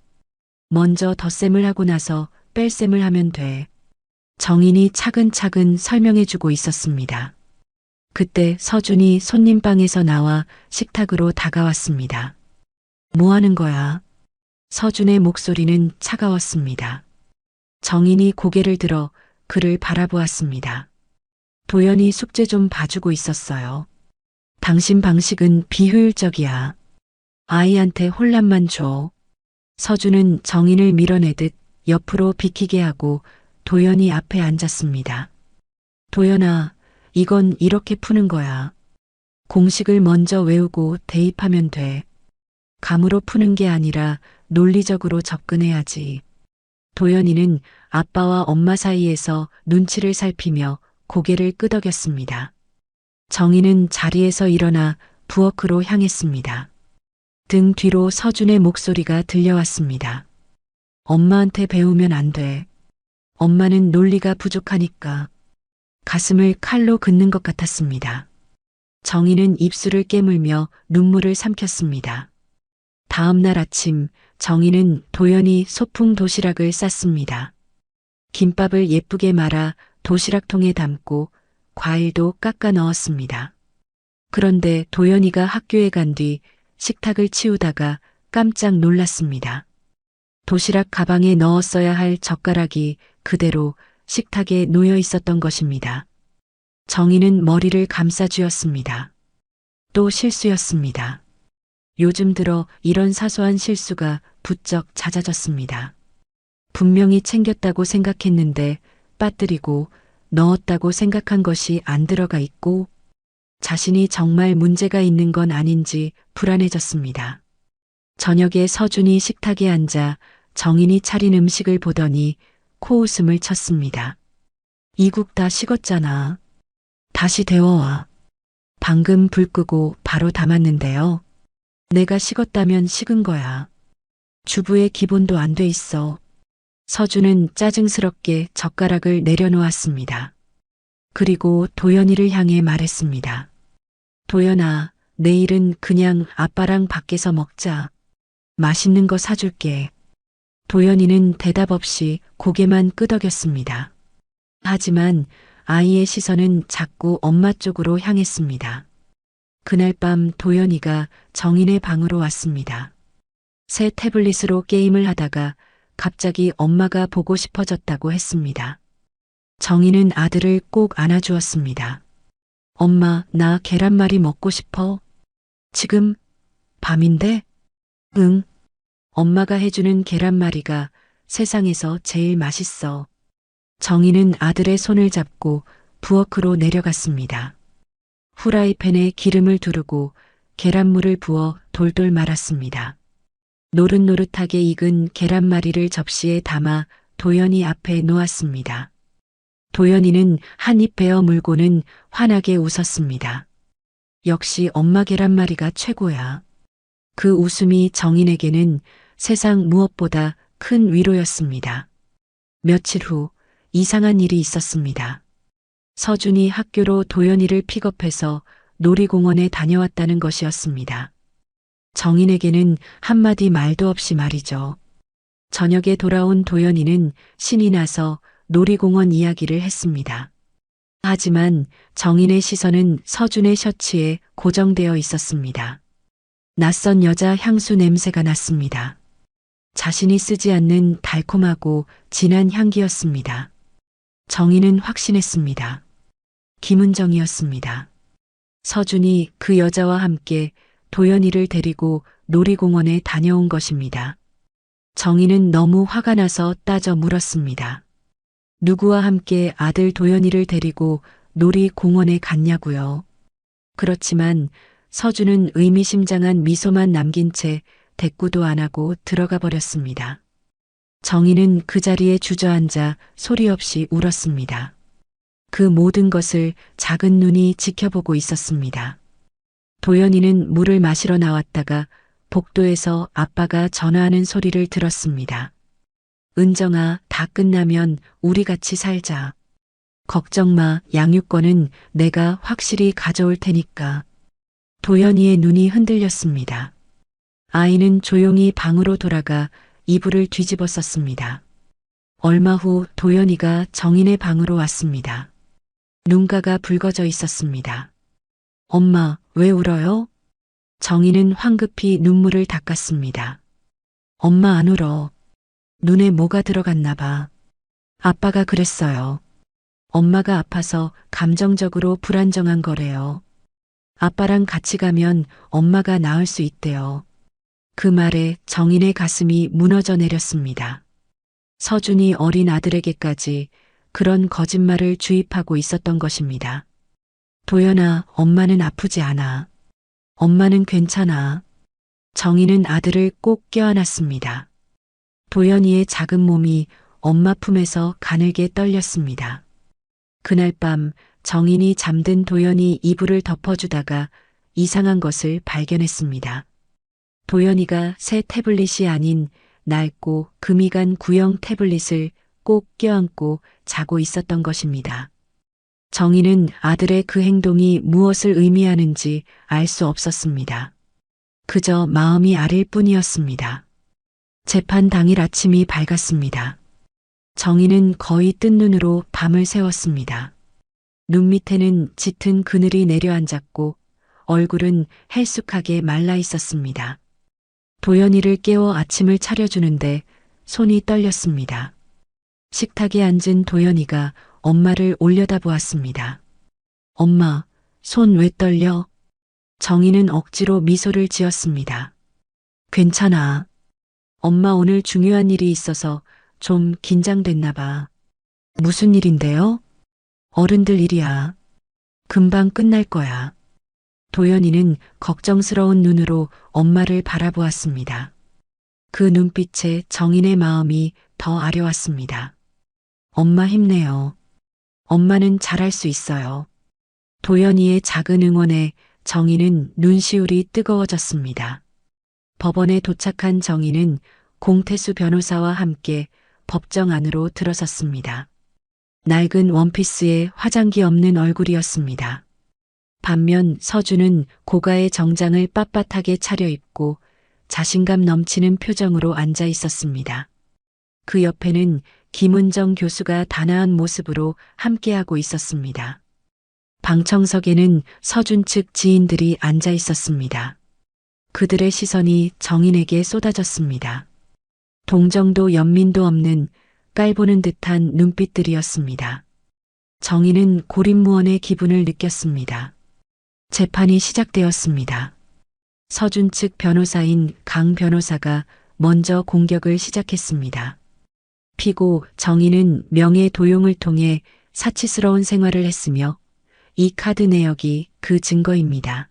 먼저 덧셈을 하고 나서 뺄셈을 하면 돼. 정인이 차근차근 설명해주고 있었습니다. 그때 서준이 손님방에서 나와 식탁으로 다가왔습니다. 뭐 하는 거야? 서준의 목소리는 차가웠습니다. 정인이 고개를 들어 그를 바라보았습니다. 도연이 숙제 좀 봐주고 있었어요. 당신 방식은 비효율적이야. 아이한테 혼란만 줘. 서준은 정인을 밀어내듯 옆으로 비키게 하고 도연이 앞에 앉았습니다. 도연아, 이건 이렇게 푸는 거야. 공식을 먼저 외우고 대입하면 돼. 감으로 푸는 게 아니라 논리적으로 접근해야지. 도연이는 아빠와 엄마 사이에서 눈치를 살피며 고개를 끄덕였습니다. 정희는 자리에서 일어나 부엌으로 향했습니다. 등 뒤로 서준의 목소리가 들려왔습니다. 엄마한테 배우면 안 돼. 엄마는 논리가 부족하니까. 가슴을 칼로 긋는 것 같았습니다. 정희는 입술을 깨물며 눈물을 삼켰습니다. 다음 날 아침 정희는 도연이 소풍 도시락을 쌌습니다. 김밥을 예쁘게 말아 도시락통에 담고 과일도 깎아 넣었습니다. 그런데 도연이가 학교에 간 뒤 식탁을 치우다가 깜짝 놀랐습니다. 도시락 가방에 넣었어야 할 젓가락이 그대로 식탁에 놓여 있었던 것입니다. 정희는 머리를 감싸쥐었습니다. 또 실수였습니다. 요즘 들어 이런 사소한 실수가 부쩍 잦아졌습니다. 분명히 챙겼다고 생각했는데 빠뜨리고 넣었다고 생각한 것이 안 들어가 있고 자신이 정말 문제가 있는 건 아닌지 불안해졌습니다. 저녁에 서준이 식탁에 앉아 정인이 차린 음식을 보더니 코웃음을 쳤습니다. 이 국 다 식었잖아. 다시 데워와. 방금 불 끄고 바로 담았는데요. 내가 식었다면 식은 거야. 주부의 기본도 안 돼 있어. 서준은 짜증스럽게 젓가락을 내려놓았습니다. 그리고 도연이를 향해 말했습니다. 도연아, 내일은 그냥 아빠랑 밖에서 먹자. 맛있는 거 사줄게. 도연이는 대답 없이 고개만 끄덕였습니다. 하지만 아이의 시선은 자꾸 엄마 쪽으로 향했습니다. 그날 밤 도연이가 정인의 방으로 왔습니다. 새 태블릿으로 게임을 하다가 갑자기 엄마가 보고 싶어졌다고 했습니다. 정인은 아들을 꼭 안아주었습니다. 엄마, 나 계란말이 먹고 싶어. 지금 밤인데? 응. 엄마가 해주는 계란말이가 세상에서 제일 맛있어. 정희는 아들의 손을 잡고 부엌으로 내려갔습니다. 후라이팬에 기름을 두르고 계란물을 부어 돌돌 말았습니다. 노릇노릇하게 익은 계란말이를 접시에 담아 도연이 앞에 놓았습니다. 도연이는 한 입 베어 물고는 환하게 웃었습니다. 역시 엄마 계란말이가 최고야. 그 웃음이 정인에게는 세상 무엇보다 큰 위로였습니다. 며칠 후 이상한 일이 있었습니다. 서준이 학교로 도연이를 픽업해서 놀이공원에 다녀왔다는 것이었습니다. 정인에게는 한마디 말도 없이 말이죠. 저녁에 돌아온 도연이는 신이 나서 놀이공원 이야기를 했습니다. 하지만 정인의 시선은 서준의 셔츠에 고정되어 있었습니다. 낯선 여자 향수 냄새가 났습니다. 자신이 쓰지 않는 달콤하고 진한 향기였습니다. 정인은 확신했습니다. 김은정이었습니다. 서준이 그 여자와 함께 도연이를 데리고 놀이공원에 다녀온 것입니다. 정인은 너무 화가 나서 따져 물었습니다. 누구와 함께 아들 도연이를 데리고 놀이공원에 갔냐고요. 그렇지만 서준은 의미심장한 미소만 남긴 채 대꾸도 안 하고 들어가 버렸습니다. 정인은 그 자리에 주저앉아 소리 없이 울었습니다. 그 모든 것을 작은 눈이 지켜보고 있었습니다. 도연이는 물을 마시러 나왔다가 복도에서 아빠가 전화하는 소리를 들었습니다. 은정아, 다 끝나면 우리 같이 살자. 걱정 마, 양육권은 내가 확실히 가져올 테니까. 도연이의 눈이 흔들렸습니다. 아이는 조용히 방으로 돌아가 이불을 뒤집어 썼습니다. 얼마 후 도연이가 정인의 방으로 왔습니다. 눈가가 붉어져 있었습니다. 엄마, 왜 울어요? 정인은 황급히 눈물을 닦았습니다. 엄마 안 울어. 눈에 뭐가 들어갔나 봐. 아빠가 그랬어요. 엄마가 아파서 감정적으로 불안정한 거래요. 아빠랑 같이 가면 엄마가 나을 수 있대요. 그 말에 정인의 가슴이 무너져 내렸습니다. 서준이 어린 아들에게까지 그런 거짓말을 주입하고 있었던 것입니다. 도연아, 엄마는 아프지 않아. 엄마는 괜찮아. 정인은 아들을 꼭 껴안았습니다. 도연이의 작은 몸이 엄마 품에서 가늘게 떨렸습니다. 그날 밤 정인이 잠든 도연이 이불을 덮어주다가 이상한 것을 발견했습니다. 도연이가 새 태블릿이 아닌 낡고 금이 간 구형 태블릿을 꼭 껴안고 자고 있었던 것입니다. 정인은 아들의 그 행동이 무엇을 의미하는지 알 수 없었습니다. 그저 마음이 아릴 뿐이었습니다. 재판 당일 아침이 밝았습니다. 정인은 거의 뜬 눈으로 밤을 새웠습니다. 눈 밑에는 짙은 그늘이 내려앉았고 얼굴은 헬쑥하게 말라 있었습니다. 도연이를 깨워 아침을 차려주는데 손이 떨렸습니다. 식탁에 앉은 도연이가 엄마를 올려다보았습니다. 엄마, 손 왜 떨려? 정희는 억지로 미소를 지었습니다. 괜찮아. 엄마 오늘 중요한 일이 있어서 좀 긴장됐나 봐. 무슨 일인데요? 어른들 일이야. 금방 끝날 거야. 도연이는 걱정스러운 눈으로 엄마를 바라보았습니다. 그 눈빛에 정인의 마음이 더 아려왔습니다. 엄마 힘내요. 엄마는 잘할 수 있어요. 도연이의 작은 응원에 정인은 눈시울이 뜨거워졌습니다. 법원에 도착한 정인은 공태수 변호사와 함께 법정 안으로 들어섰습니다. 낡은 원피스에 화장기 없는 얼굴이었습니다. 반면 서준은 고가의 정장을 빳빳하게 차려입고 자신감 넘치는 표정으로 앉아 있었습니다. 그 옆에는 김은정 교수가 단아한 모습으로 함께하고 있었습니다. 방청석에는 서준 측 지인들이 앉아 있었습니다. 그들의 시선이 정인에게 쏟아졌습니다. 동정도 연민도 없는 깔보는 듯한 눈빛들이었습니다. 정인은 고립무원의 기분을 느꼈습니다. 재판이 시작되었습니다. 서준 측 변호사인 강 변호사가 먼저 공격을 시작했습니다. 피고 정인은 명예 도용을 통해 사치스러운 생활을 했으며 이 카드 내역이 그 증거입니다.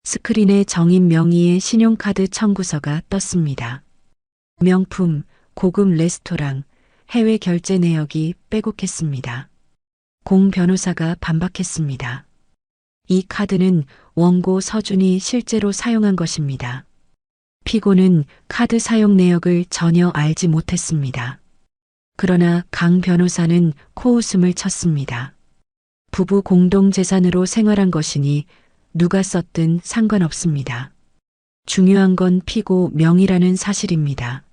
스크린에 정인 명의의 신용카드 청구서가 떴습니다. 명품, 고급 레스토랑, 해외 결제 내역이 빼곡했습니다. 공 변호사가 반박했습니다. 이 카드는 원고 서준이 실제로 사용한 것입니다. 피고는 카드 사용 내역을 전혀 알지 못했습니다. 그러나 강 변호사는 코웃음을 쳤습니다. 부부 공동재산으로 생활한 것이니 누가 썼든 상관없습니다. 중요한 건 피고 명의라는 사실입니다.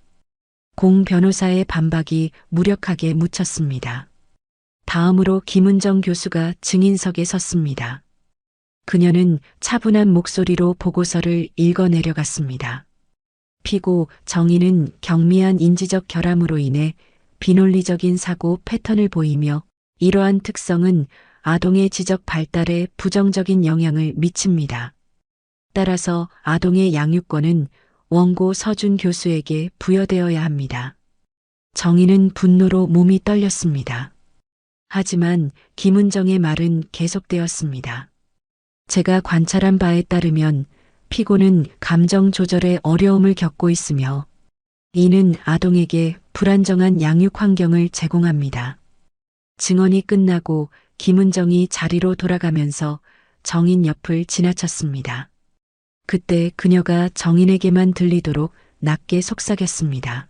공 변호사의 반박이 무력하게 묻혔습니다. 다음으로 김은정 교수가 증인석에 섰습니다. 그녀는 차분한 목소리로 보고서를 읽어내려갔습니다. 피고 정인은 경미한 인지적 결함으로 인해 비논리적인 사고 패턴을 보이며 이러한 특성은 아동의 지적 발달에 부정적인 영향을 미칩니다. 따라서 아동의 양육권은 원고 서준 교수에게 부여되어야 합니다. 정인은 분노로 몸이 떨렸습니다. 하지만 김은정의 말은 계속되었습니다. 제가 관찰한 바에 따르면 피고는 감정 조절에 어려움을 겪고 있으며 이는 아동에게 불안정한 양육 환경을 제공합니다. 증언이 끝나고 김은정이 자리로 돌아가면서 정인 옆을 지나쳤습니다. 그때 그녀가 정인에게만 들리도록 낮게 속삭였습니다.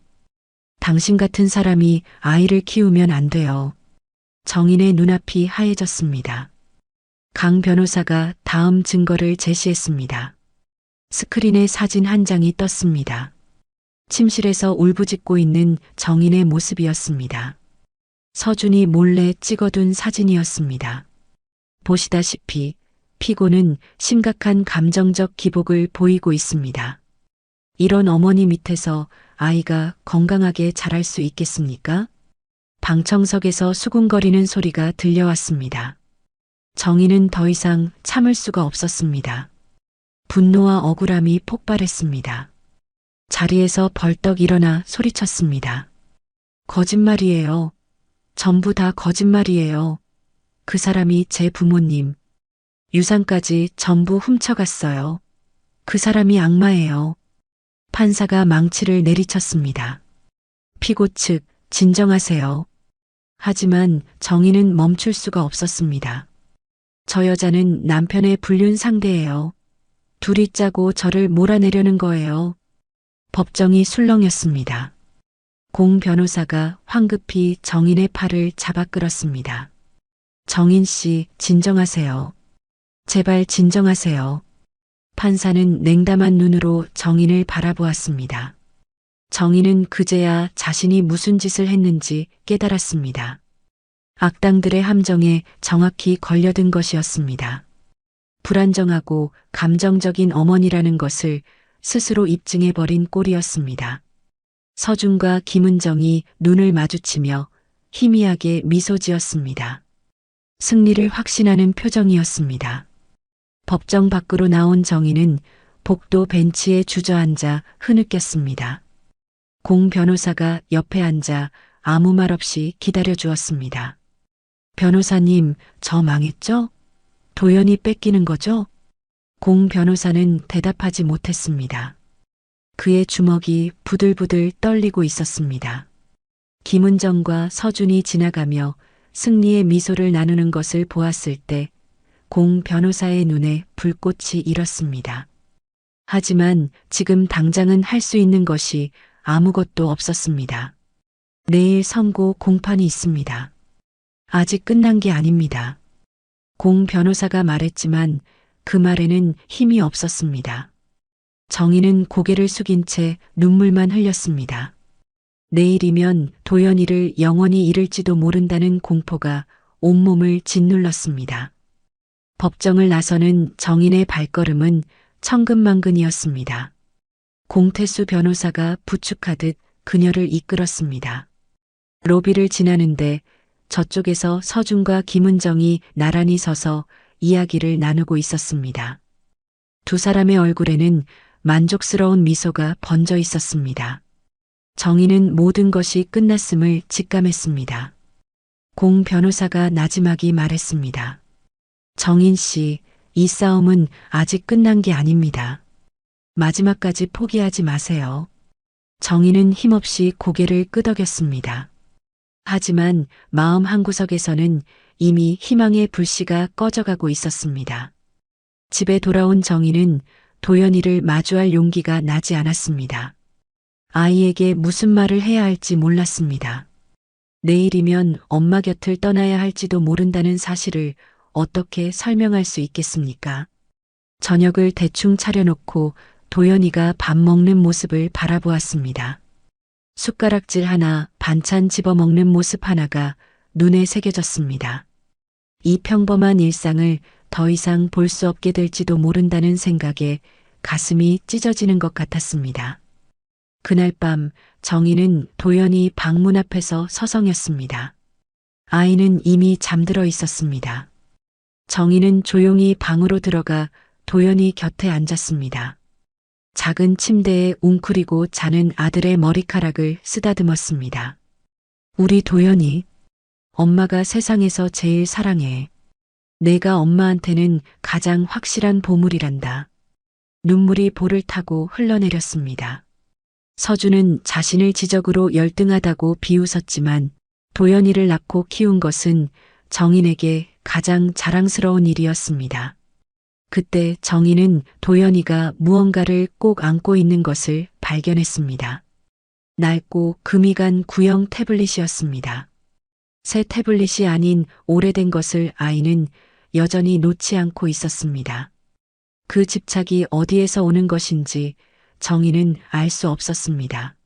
당신 같은 사람이 아이를 키우면 안 돼요. 정인의 눈앞이 하얘졌습니다. 강 변호사가 다음 증거를 제시했습니다. 스크린에 사진 한 장이 떴습니다. 침실에서 울부짖고 있는 정인의 모습이었습니다. 서준이 몰래 찍어둔 사진이었습니다. 보시다시피 피고는 심각한 감정적 기복을 보이고 있습니다. 이런 어머니 밑에서 아이가 건강하게 자랄 수 있겠습니까? 방청석에서 수군거리는 소리가 들려왔습니다. 정인은 더 이상 참을 수가 없었습니다. 분노와 억울함이 폭발했습니다. 자리에서 벌떡 일어나 소리쳤습니다. 거짓말이에요. 전부 다 거짓말이에요. 그 사람이 제 부모님, 유산까지 전부 훔쳐갔어요. 그 사람이 악마예요. 판사가 망치를 내리쳤습니다. 피고 측, 진정하세요. 하지만 정인은 멈출 수가 없었습니다. 저 여자는 남편의 불륜 상대예요. 둘이 짜고 저를 몰아내려는 거예요. 법정이 술렁였습니다. 공 변호사가 황급히 정인의 팔을 잡아 끌었습니다. 정인 씨, 진정하세요. 제발 진정하세요. 판사는 냉담한 눈으로 정인을 바라보았습니다. 정인은 그제야 자신이 무슨 짓을 했는지 깨달았습니다. 악당들의 함정에 정확히 걸려든 것이었습니다. 불안정하고 감정적인 어머니라는 것을 스스로 입증해버린 꼴이었습니다. 서준과 김은정이 눈을 마주치며 희미하게 미소 지었습니다. 승리를 확신하는 표정이었습니다. 법정 밖으로 나온 정희는 복도 벤치에 주저앉아 흐느꼈습니다. 공 변호사가 옆에 앉아 아무 말 없이 기다려 주었습니다. 변호사님, 저 망했죠? 도연이 뺏기는 거죠? 공 변호사는 대답하지 못했습니다. 그의 주먹이 부들부들 떨리고 있었습니다. 김은정과 서준이 지나가며 승리의 미소를 나누는 것을 보았을 때 공 변호사의 눈에 불꽃이 일었습니다. 하지만 지금 당장은 할 수 있는 것이 아무것도 없었습니다. 내일 선고 공판이 있습니다. 아직 끝난 게 아닙니다. 공 변호사가 말했지만 그 말에는 힘이 없었습니다. 정희는 고개를 숙인 채 눈물만 흘렸습니다. 내일이면 도연이를 영원히 잃을지도 모른다는 공포가 온몸을 짓눌렀습니다. 법정을 나서는 정인의 발걸음은 천근만근이었습니다. 공태수 변호사가 부축하듯 그녀를 이끌었습니다. 로비를 지나는데 저쪽에서 서준과 김은정이 나란히 서서 이야기를 나누고 있었습니다. 두 사람의 얼굴에는 만족스러운 미소가 번져 있었습니다. 정희는 모든 것이 끝났음을 직감했습니다. 공 변호사가 나지막이 말했습니다. 정인 씨, 이 싸움은 아직 끝난 게 아닙니다. 마지막까지 포기하지 마세요. 정희는 힘없이 고개를 끄덕였습니다. 하지만 마음 한구석에서는 이미 희망의 불씨가 꺼져가고 있었습니다. 집에 돌아온 정희는 도연이를 마주할 용기가 나지 않았습니다. 아이에게 무슨 말을 해야 할지 몰랐습니다. 내일이면 엄마 곁을 떠나야 할지도 모른다는 사실을 어떻게 설명할 수 있겠습니까? 저녁을 대충 차려놓고 도연이가 밥 먹는 모습을 바라보았습니다. 숟가락질 하나, 반찬 집어먹는 모습 하나가 눈에 새겨졌습니다. 이 평범한 일상을 더 이상 볼 수 없게 될지도 모른다는 생각에 가슴이 찢어지는 것 같았습니다. 그날 밤 정희는 도연이 방문 앞에서 서성였습니다. 아이는 이미 잠들어 있었습니다. 정희는 조용히 방으로 들어가 도연이 곁에 앉았습니다. 작은 침대에 웅크리고 자는 아들의 머리카락을 쓰다듬었습니다. 우리 도연이, 엄마가 세상에서 제일 사랑해. 내가 엄마한테는 가장 확실한 보물이란다. 눈물이 볼을 타고 흘러내렸습니다. 서준은 자신을 지적으로 열등하다고 비웃었지만 도연이를 낳고 키운 것은 정인에게 가장 자랑스러운 일이었습니다. 그때 정인은 도연이가 무언가를 꼭 안고 있는 것을 발견했습니다. 낡고 금이 간 구형 태블릿이었습니다. 새 태블릿이 아닌 오래된 것을 아이는 여전히 놓지 않고 있었습니다. 그 집착이 어디에서 오는 것인지 정희는 알 수 없었습니다.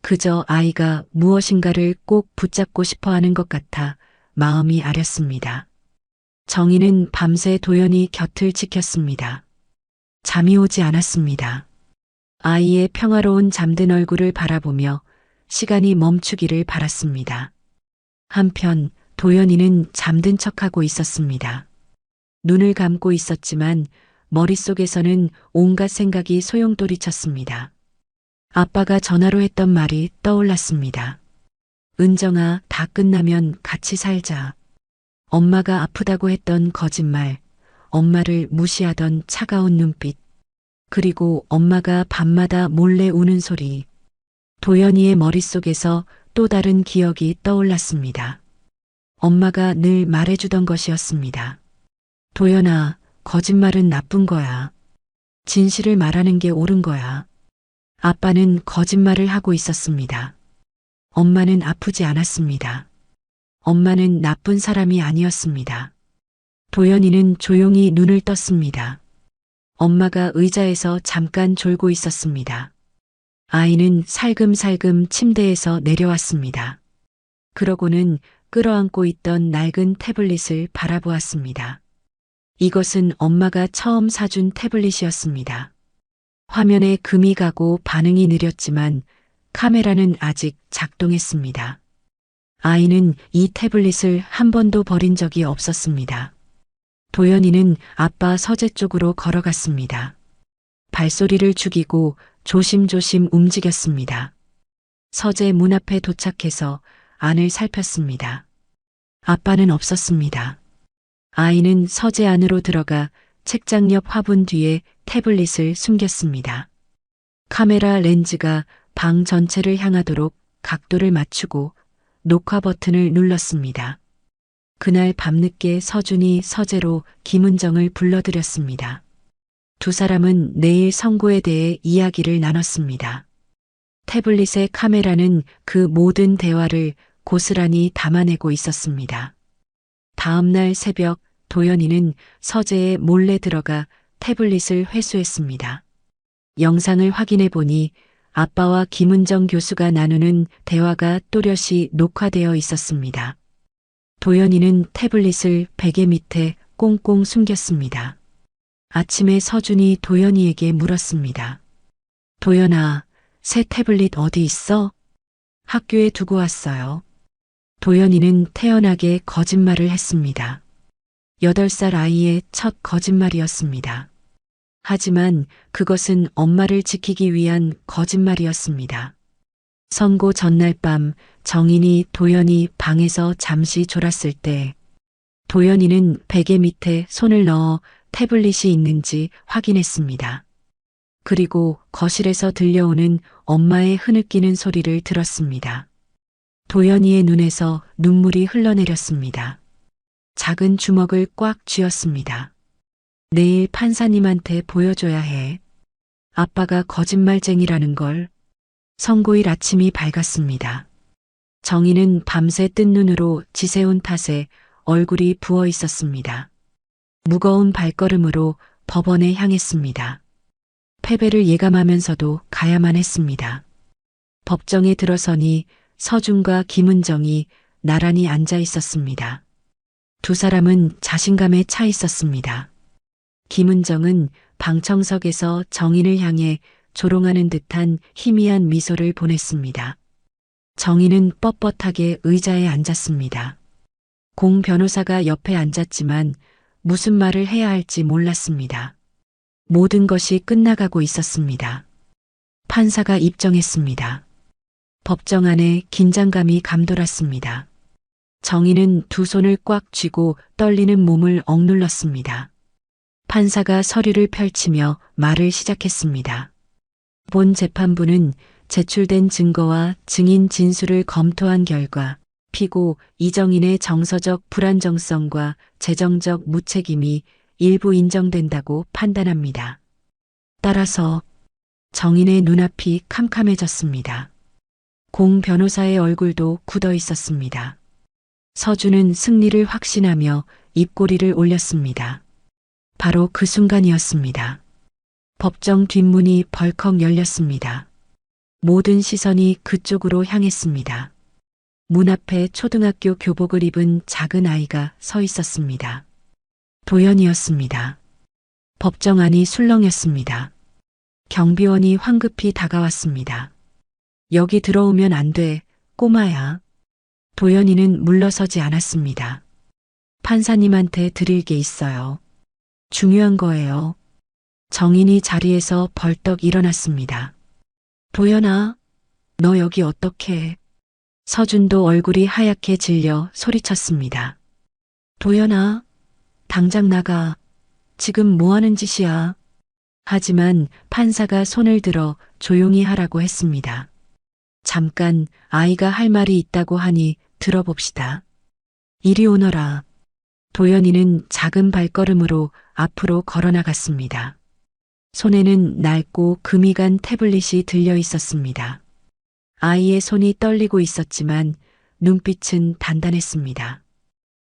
그저 아이가 무엇인가를 꼭 붙잡고 싶어 하는 것 같아 마음이 아렸습니다. 정희는 밤새 도연이 곁을 지켰습니다. 잠이 오지 않았습니다. 아이의 평화로운 잠든 얼굴을 바라보며 시간이 멈추기를 바랐습니다. 한편 도연이는 잠든 척하고 있었습니다. 눈을 감고 있었지만 머릿속에서는 온갖 생각이 소용돌이쳤습니다. 아빠가 전화로 했던 말이 떠올랐습니다. 은정아, 다 끝나면 같이 살자. 엄마가 아프다고 했던 거짓말, 엄마를 무시하던 차가운 눈빛, 그리고 엄마가 밤마다 몰래 우는 소리. 도연이의 머릿속에서 또 다른 기억이 떠올랐습니다. 엄마가 늘 말해주던 것이었습니다. 도연아, 거짓말은 나쁜 거야. 진실을 말하는 게 옳은 거야. 아빠는 거짓말을 하고 있었습니다. 엄마는 아프지 않았습니다. 엄마는 나쁜 사람이 아니었습니다. 도연이는 조용히 눈을 떴습니다. 엄마가 의자에서 잠깐 졸고 있었습니다. 아이는 살금살금 침대에서 내려왔습니다. 그러고는 끌어안고 있던 낡은 태블릿을 바라보았습니다. 이것은 엄마가 처음 사준 태블릿이었습니다. 화면에 금이 가고 반응이 느렸지만 카메라는 아직 작동했습니다. 아이는 이 태블릿을 한 번도 버린 적이 없었습니다. 도연이는 아빠 서재 쪽으로 걸어갔습니다. 발소리를 죽이고 조심조심 움직였습니다. 서재 문 앞에 도착해서 안을 살폈습니다. 아빠는 없었습니다. 아이는 서재 안으로 들어가 책장 옆 화분 뒤에 태블릿을 숨겼습니다. 카메라 렌즈가 방 전체를 향하도록 각도를 맞추고 녹화 버튼을 눌렀습니다. 그날 밤늦게 서준이 서재로 김은정을 불러들였습니다. 두 사람은 내일 선고에 대해 이야기를 나눴습니다. 태블릿의 카메라는 그 모든 대화를 고스란히 담아내고 있었습니다. 다음 날 새벽 도연이는 서재에 몰래 들어가 태블릿을 회수했습니다. 영상을 확인해 보니 아빠와 김은정 교수가 나누는 대화가 또렷이 녹화되어 있었습니다. 도연이는 태블릿을 베개 밑에 꽁꽁 숨겼습니다. 아침에 서준이 도연이에게 물었습니다. 도연아, 새 태블릿 어디 있어? 학교에 두고 왔어요. 도연이는 태연하게 거짓말을 했습니다. 8살 아이의 첫 거짓말이었습니다. 하지만 그것은 엄마를 지키기 위한 거짓말이었습니다. 선고 전날 밤 정인이 도연이 방에서 잠시 졸았을 때 도연이는 베개 밑에 손을 넣어 태블릿이 있는지 확인했습니다. 그리고 거실에서 들려오는 엄마의 흐느끼는 소리를 들었습니다. 도연이의 눈에서 눈물이 흘러내렸습니다. 작은 주먹을 꽉 쥐었습니다. 내일 판사님한테 보여줘야 해. 아빠가 거짓말쟁이라는 걸. 선고일 아침이 밝았습니다. 정희는 밤새 뜬 눈으로 지새운 탓에 얼굴이 부어 있었습니다. 무거운 발걸음으로 법원에 향했습니다. 패배를 예감하면서도 가야만 했습니다. 법정에 들어서니 서준과 김은정이 나란히 앉아 있었습니다. 두 사람은 자신감에 차 있었습니다. 김은정은 방청석에서 정인을 향해 조롱하는 듯한 희미한 미소를 보냈습니다. 정인은 뻣뻣하게 의자에 앉았습니다. 공 변호사가 옆에 앉았지만 무슨 말을 해야 할지 몰랐습니다. 모든 것이 끝나가고 있었습니다. 판사가 입정했습니다. 법정 안에 긴장감이 감돌았습니다. 정인은 두 손을 꽉 쥐고 떨리는 몸을 억눌렀습니다. 판사가 서류를 펼치며 말을 시작했습니다. 본 재판부는 제출된 증거와 증인 진술을 검토한 결과 피고 이정인의 정서적 불안정성과 재정적 무책임이 일부 인정된다고 판단합니다. 따라서 정인의 눈앞이 캄캄해졌습니다. 공 변호사의 얼굴도 굳어 있었습니다. 서준은 승리를 확신하며 입꼬리를 올렸습니다. 바로 그 순간이었습니다. 법정 뒷문이 벌컥 열렸습니다. 모든 시선이 그쪽으로 향했습니다. 문 앞에 초등학교 교복을 입은 작은 아이가 서 있었습니다. 도연이었습니다. 법정 안이 술렁였습니다. 경비원이 황급히 다가왔습니다. 여기 들어오면 안 돼, 꼬마야. 도연이는 물러서지 않았습니다. 판사님한테 드릴 게 있어요. 중요한 거예요. 정인이 자리에서 벌떡 일어났습니다. 도연아, 너 여기 어떻게? 서준도 얼굴이 하얗게 질려 소리쳤습니다. 도연아, 당장 나가. 지금 뭐 하는 짓이야? 하지만 판사가 손을 들어 조용히 하라고 했습니다. 잠깐 아이가 할 말이 있다고 하니 들어봅시다. 이리 오너라. 도연이는 작은 발걸음으로 앞으로 걸어나갔습니다. 손에는 낡고 금이 간 태블릿이 들려 있었습니다. 아이의 손이 떨리고 있었지만 눈빛은 단단했습니다.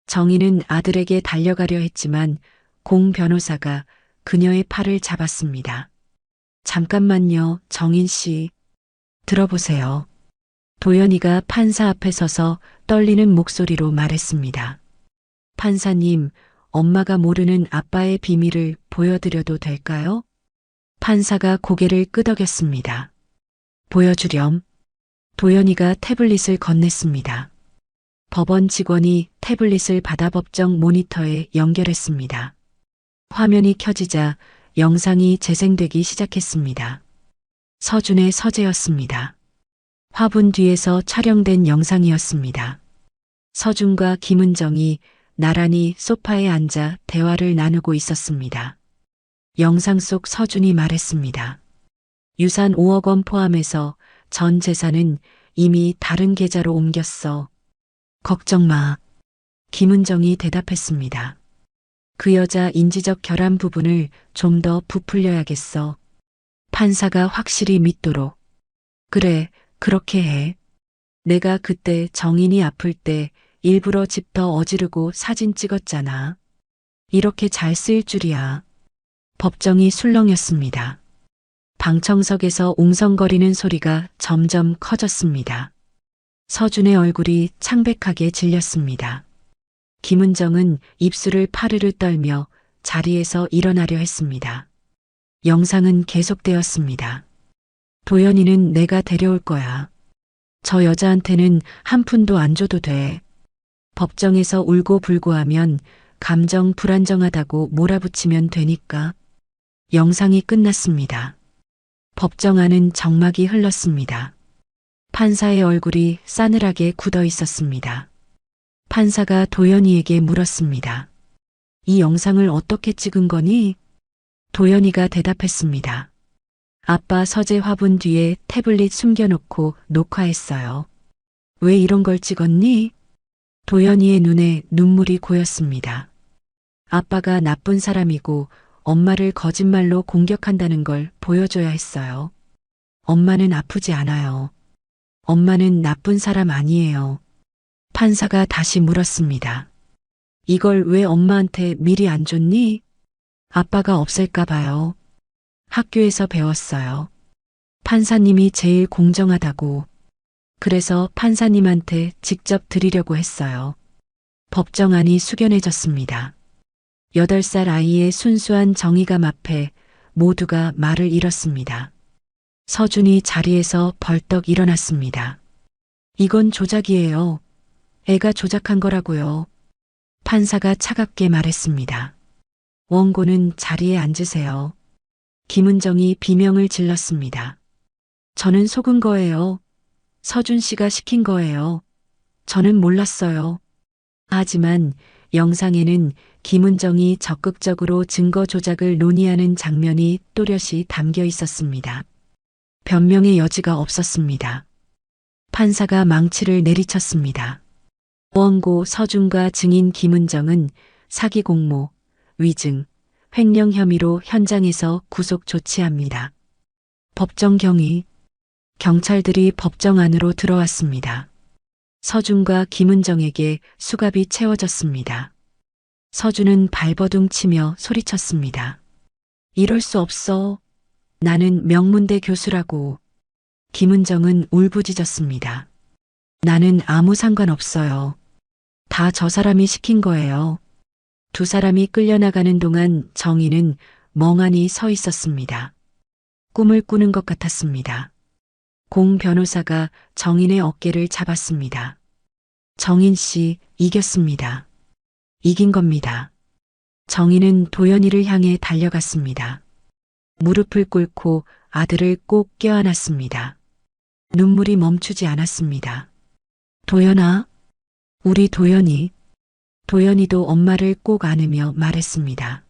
정희는 아들에게 달려가려 했지만 공 변호사가 그녀의 팔을 잡았습니다. 잠깐만요, 정인 씨. 들어보세요. 도연이가 판사 앞에 서서 떨리는 목소리로 말했습니다. 판사님, 엄마가 모르는 아빠의 비밀을 보여드려도 될까요? 판사가 고개를 끄덕였습니다. 보여주렴. 도연이가 태블릿을 건넸습니다. 법원 직원이 태블릿을 받아 법정 모니터에 연결했습니다. 화면이 켜지자 영상이 재생되기 시작했습니다. 서준의 서재였습니다. 화분 뒤에서 촬영된 영상이었습니다. 서준과 김은정이 나란히 소파에 앉아 대화를 나누고 있었습니다. 영상 속 서준이 말했습니다. 유산 5억 원 포함해서 전 재산은 이미 다른 계좌로 옮겼어. 걱정 마. 김은정이 대답했습니다. 그 여자 인지적 결함 부분을 좀 더 부풀려야겠어. 판사가 확실히 믿도록. 그래, 그렇게 해. 내가 그때 정인이 아플 때 일부러 집 더 어지르고 사진 찍었잖아. 이렇게 잘 쓰일 줄이야. 법정이 술렁였습니다. 방청석에서 웅성거리는 소리가 점점 커졌습니다. 서준의 얼굴이 창백하게 질렸습니다. 김은정은 입술을 파르르 떨며 자리에서 일어나려 했습니다. 영상은 계속되었습니다. 도연이는 내가 데려올 거야. 저 여자한테는 한 푼도 안 줘도 돼. 법정에서 울고 불고 하면 감정 불안정하다고 몰아붙이면 되니까. 영상이 끝났습니다. 법정 안은 정막이 흘렀습니다. 판사의 얼굴이 싸늘하게 굳어 있었습니다. 판사가 도연이에게 물었습니다. 이 영상을 어떻게 찍은 거니? 도연이가 대답했습니다. 아빠 서재 화분 뒤에 태블릿 숨겨놓고 녹화했어요. 왜 이런 걸 찍었니? 도연이의 눈에 눈물이 고였습니다. 아빠가 나쁜 사람이고 엄마를 거짓말로 공격한다는 걸 보여줘야 했어요. 엄마는 아프지 않아요. 엄마는 나쁜 사람 아니에요. 판사가 다시 물었습니다. 이걸 왜 엄마한테 미리 안 줬니? 아빠가 없앨까 봐요. 학교에서 배웠어요. 판사님이 제일 공정하다고. 그래서 판사님한테 직접 드리려고 했어요. 법정 안이 숙연해졌습니다. 8살 아이의 순수한 정의감 앞에 모두가 말을 잃었습니다. 서준이 자리에서 벌떡 일어났습니다. 이건 조작이에요. 애가 조작한 거라고요. 판사가 차갑게 말했습니다. 원고는 자리에 앉으세요. 김은정이 비명을 질렀습니다. 저는 속은 거예요. 서준 씨가 시킨 거예요. 저는 몰랐어요. 하지만 영상에는 김은정이 적극적으로 증거 조작을 논의하는 장면이 또렷이 담겨 있었습니다. 변명의 여지가 없었습니다. 판사가 망치를 내리쳤습니다. 원고 서준과 증인 김은정은 사기 공모, 위증, 횡령 혐의로 현장에서 구속 조치합니다. 법정 경위. 경찰들이 법정 안으로 들어왔습니다. 서준과 김은정에게 수갑이 채워졌습니다. 서준은 발버둥 치며 소리쳤습니다. 이럴 수 없어. 나는 명문대 교수라고. 김은정은 울부짖었습니다. 나는 아무 상관없어요. 다 저 사람이 시킨 거예요. 두 사람이 끌려나가는 동안 정인은 멍하니 서 있었습니다. 꿈을 꾸는 것 같았습니다. 공 변호사가 정인의 어깨를 잡았습니다. 정인 씨, 이겼습니다. 이긴 겁니다. 정인은 도연이를 향해 달려갔습니다. 무릎을 꿇고 아들을 꼭 껴안았습니다. 눈물이 멈추지 않았습니다. 도연아, 우리 도연이. 도연이도 엄마를 꼭 안으며 말했습니다.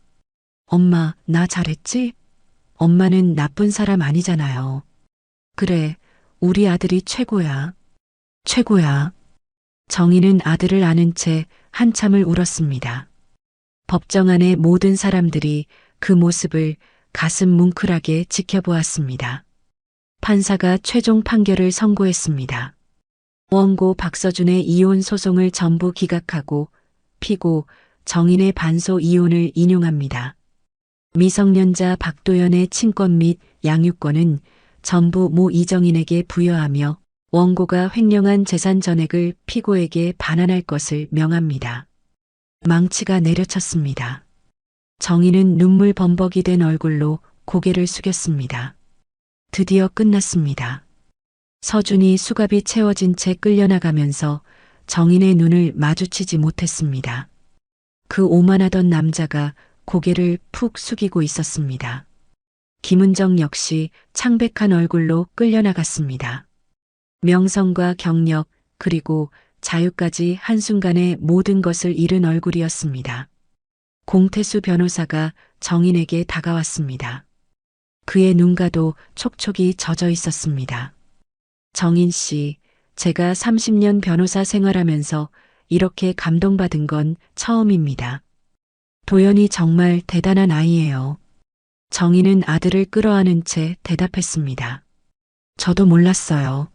엄마, 나 잘했지? 엄마는 나쁜 사람 아니잖아요. 그래, 우리 아들이 최고야. 최고야. 정인은 아들을 안은 채 한참을 울었습니다. 법정 안의 모든 사람들이 그 모습을 가슴 뭉클하게 지켜보았습니다. 판사가 최종 판결을 선고했습니다. 원고 박서준의 이혼 소송을 전부 기각하고 피고 정인의 반소 이혼을 인용합니다. 미성년자 박도연의 친권 및 양육권은 전부 모 이정인에게 부여하며 원고가 횡령한 재산 전액을 피고에게 반환할 것을 명합니다. 망치가 내려쳤습니다. 정희는 눈물 범벅이 된 얼굴로 고개를 숙였습니다. 드디어 끝났습니다. 서준이 수갑이 채워진 채 끌려나가면서 정인의 눈을 마주치지 못했습니다. 그 오만하던 남자가 고개를 푹 숙이고 있었습니다. 김은정 역시 창백한 얼굴로 끌려나갔습니다. 명성과 경력 그리고 자유까지 한순간에 모든 것을 잃은 얼굴이었습니다. 공태수 변호사가 정인에게 다가왔습니다. 그의 눈가도 촉촉이 젖어 있었습니다. 정인 씨, 제가 30년 변호사 생활하면서 이렇게 감동받은 건 처음입니다. 도연이 정말 대단한 아이예요. 정인은 아들을 끌어안은 채 대답했습니다. 저도 몰랐어요.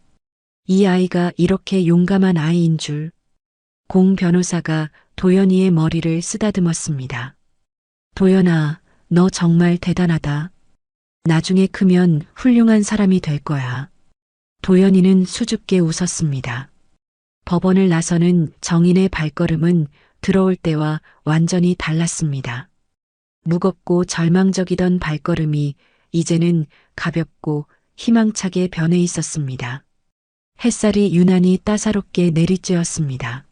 이 아이가 이렇게 용감한 아이인 줄. 공 변호사가 도연이의 머리를 쓰다듬었습니다. 도연아, 너 정말 대단하다. 나중에 크면 훌륭한 사람이 될 거야. 도연이는 수줍게 웃었습니다. 법원을 나서는 정인의 발걸음은 들어올 때와 완전히 달랐습니다. 무겁고 절망적이던 발걸음이 이제는 가볍고 희망차게 변해 있었습니다. 햇살이 유난히 따사롭게 내리쬐었습니다.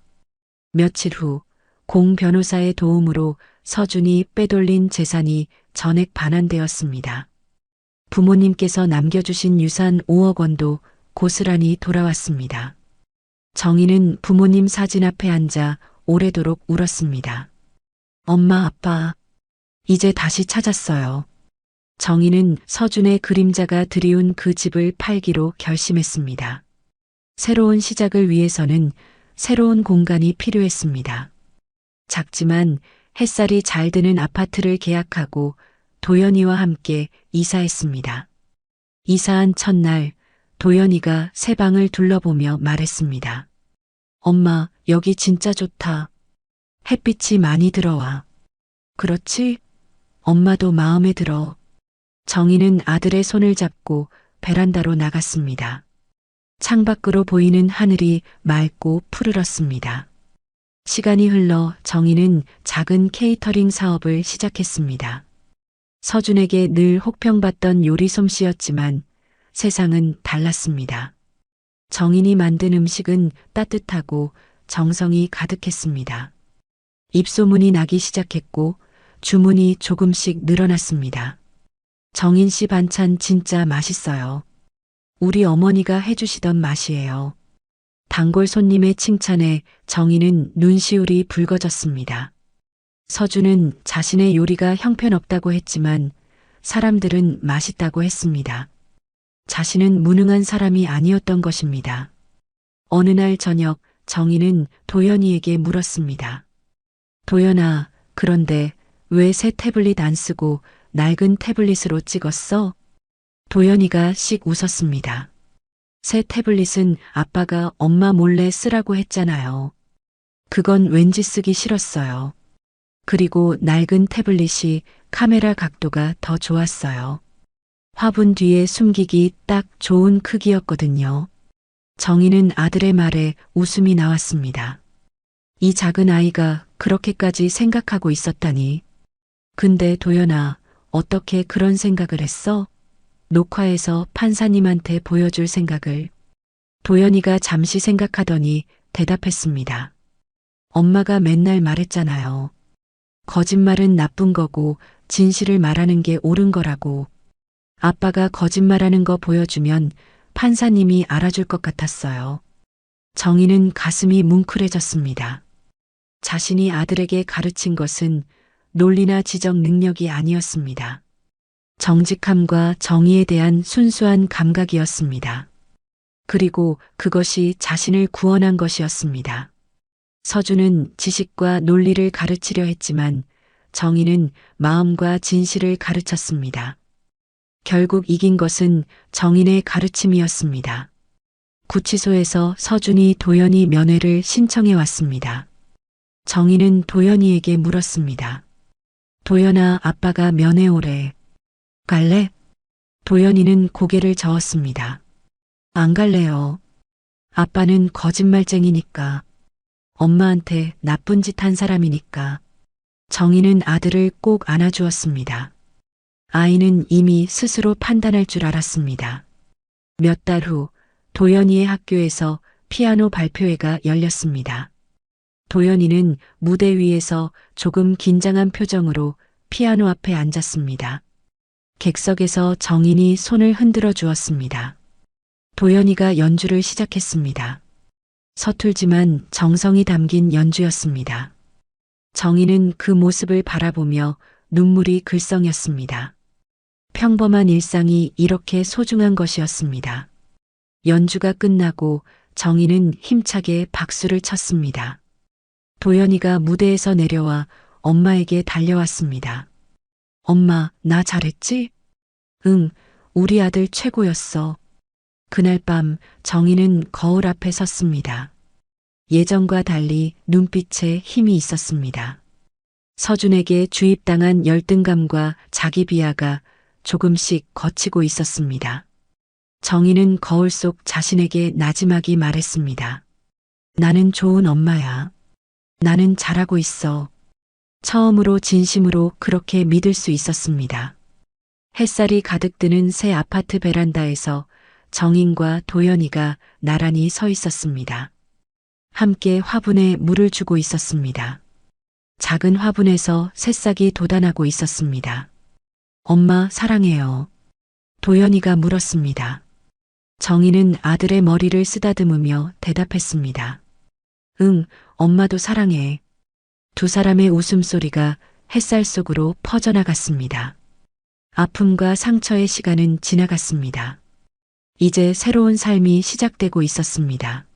며칠 후 공 변호사의 도움으로 서준이 빼돌린 재산이 전액 반환되었습니다. 부모님께서 남겨주신 유산 5억 원도 고스란히 돌아왔습니다. 정희는 부모님 사진 앞에 앉아 오래도록 울었습니다. 엄마, 아빠, 이제 다시 찾았어요. 정희는 서준의 그림자가 드리운 그 집을 팔기로 결심했습니다. 새로운 시작을 위해서는 새로운 공간이 필요했습니다. 작지만 햇살이 잘 드는 아파트를 계약하고 도연이와 함께 이사했습니다. 이사한 첫날 도연이가 새 방을 둘러보며 말했습니다. 엄마, 여기 진짜 좋다. 햇빛이 많이 들어와. 그렇지? 엄마도 마음에 들어. 정희는 아들의 손을 잡고 베란다로 나갔습니다. 창밖으로 보이는 하늘이 맑고 푸르렀습니다. 시간이 흘러 정희는 작은 케이터링 사업을 시작했습니다. 서준에게 늘 혹평받던 요리 솜씨였지만 세상은 달랐습니다. 정인이 만든 음식은 따뜻하고 정성이 가득했습니다. 입소문이 나기 시작했고 주문이 조금씩 늘어났습니다. 정인 씨 반찬 진짜 맛있어요. 우리 어머니가 해주시던 맛이에요. 단골 손님의 칭찬에 정인은 눈시울이 붉어졌습니다. 서준은 자신의 요리가 형편없다고 했지만 사람들은 맛있다고 했습니다. 자신은 무능한 사람이 아니었던 것입니다. 어느 날 저녁 정인은 도연이에게 물었습니다. 도연아, 그런데 왜 새 태블릿 안 쓰고 낡은 태블릿으로 찍었어? 도연이가 씩 웃었습니다. 새 태블릿은 아빠가 엄마 몰래 쓰라고 했잖아요. 그건 왠지 쓰기 싫었어요. 그리고 낡은 태블릿이 카메라 각도가 더 좋았어요. 화분 뒤에 숨기기 딱 좋은 크기였거든요. 정희는 아들의 말에 웃음이 나왔습니다. 이 작은 아이가 그렇게까지 생각하고 있었다니. 근데 도연아, 어떻게 그런 생각을 했어? 녹화해서 판사님한테 보여줄 생각을. 도연이가 잠시 생각하더니 대답했습니다. 엄마가 맨날 말했잖아요. 거짓말은 나쁜 거고 진실을 말하는 게 옳은 거라고. 아빠가 거짓말하는 거 보여주면 판사님이 알아줄 것 같았어요. 정희는 가슴이 뭉클해졌습니다. 자신이 아들에게 가르친 것은 논리나 지적 능력이 아니었습니다. 정직함과 정의에 대한 순수한 감각이었습니다. 그리고 그것이 자신을 구원한 것이었습니다. 서준은 지식과 논리를 가르치려 했지만 정의는 마음과 진실을 가르쳤습니다. 결국 이긴 것은 정인의 가르침이었습니다. 구치소에서 서준이 도연이 면회를 신청해 왔습니다. 정인은 도연이에게 물었습니다. 도연아, 아빠가 면회 오래. 갈래? 도연이는 고개를 저었습니다. 안 갈래요. 아빠는 거짓말쟁이니까. 엄마한테 나쁜 짓 한 사람이니까. 정희는 아들을 꼭 안아주었습니다. 아이는 이미 스스로 판단할 줄 알았습니다. 몇 달 후 도연이의 학교에서 피아노 발표회가 열렸습니다. 도연이는 무대 위에서 조금 긴장한 표정으로 피아노 앞에 앉았습니다. 객석에서 정인이 손을 흔들어 주었습니다. 도연이가 연주를 시작했습니다. 서툴지만 정성이 담긴 연주였습니다. 정인은 그 모습을 바라보며 눈물이 글썽였습니다. 평범한 일상이 이렇게 소중한 것이었습니다. 연주가 끝나고 정인은 힘차게 박수를 쳤습니다. 도연이가 무대에서 내려와 엄마에게 달려왔습니다. 엄마, 나 잘했지? 응, 우리 아들 최고였어. 그날 밤 정희는 거울 앞에 섰습니다. 예전과 달리 눈빛에 힘이 있었습니다. 서준에게 주입당한 열등감과 자기 비하가 조금씩 걷히고 있었습니다. 정희는 거울 속 자신에게 나지막이 말했습니다. 나는 좋은 엄마야. 나는 잘하고 있어. 처음으로 진심으로 그렇게 믿을 수 있었습니다. 햇살이 가득 드는 새 아파트 베란다에서 정인과 도연이가 나란히 서 있었습니다. 함께 화분에 물을 주고 있었습니다. 작은 화분에서 새싹이 돋아나고 있었습니다. 엄마 사랑해요. 도연이가 물었습니다. 정희는 아들의 머리를 쓰다듬으며 대답했습니다. 응, 엄마도 사랑해. 두 사람의 웃음소리가 햇살 속으로 퍼져나갔습니다. 아픔과 상처의 시간은 지나갔습니다. 이제 새로운 삶이 시작되고 있었습니다.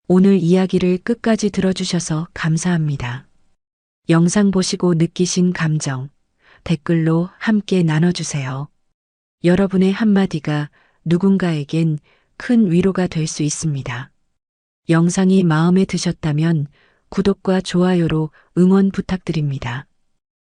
오늘 이야기를 끝까지 들어주셔서 감사합니다. 영상 보시고 느끼신 감정, 댓글로 함께 나눠주세요. 여러분의 한마디가 누군가에겐 큰 위로가 될 수 있습니다. 영상이 마음에 드셨다면 구독과 좋아요로 응원 부탁드립니다.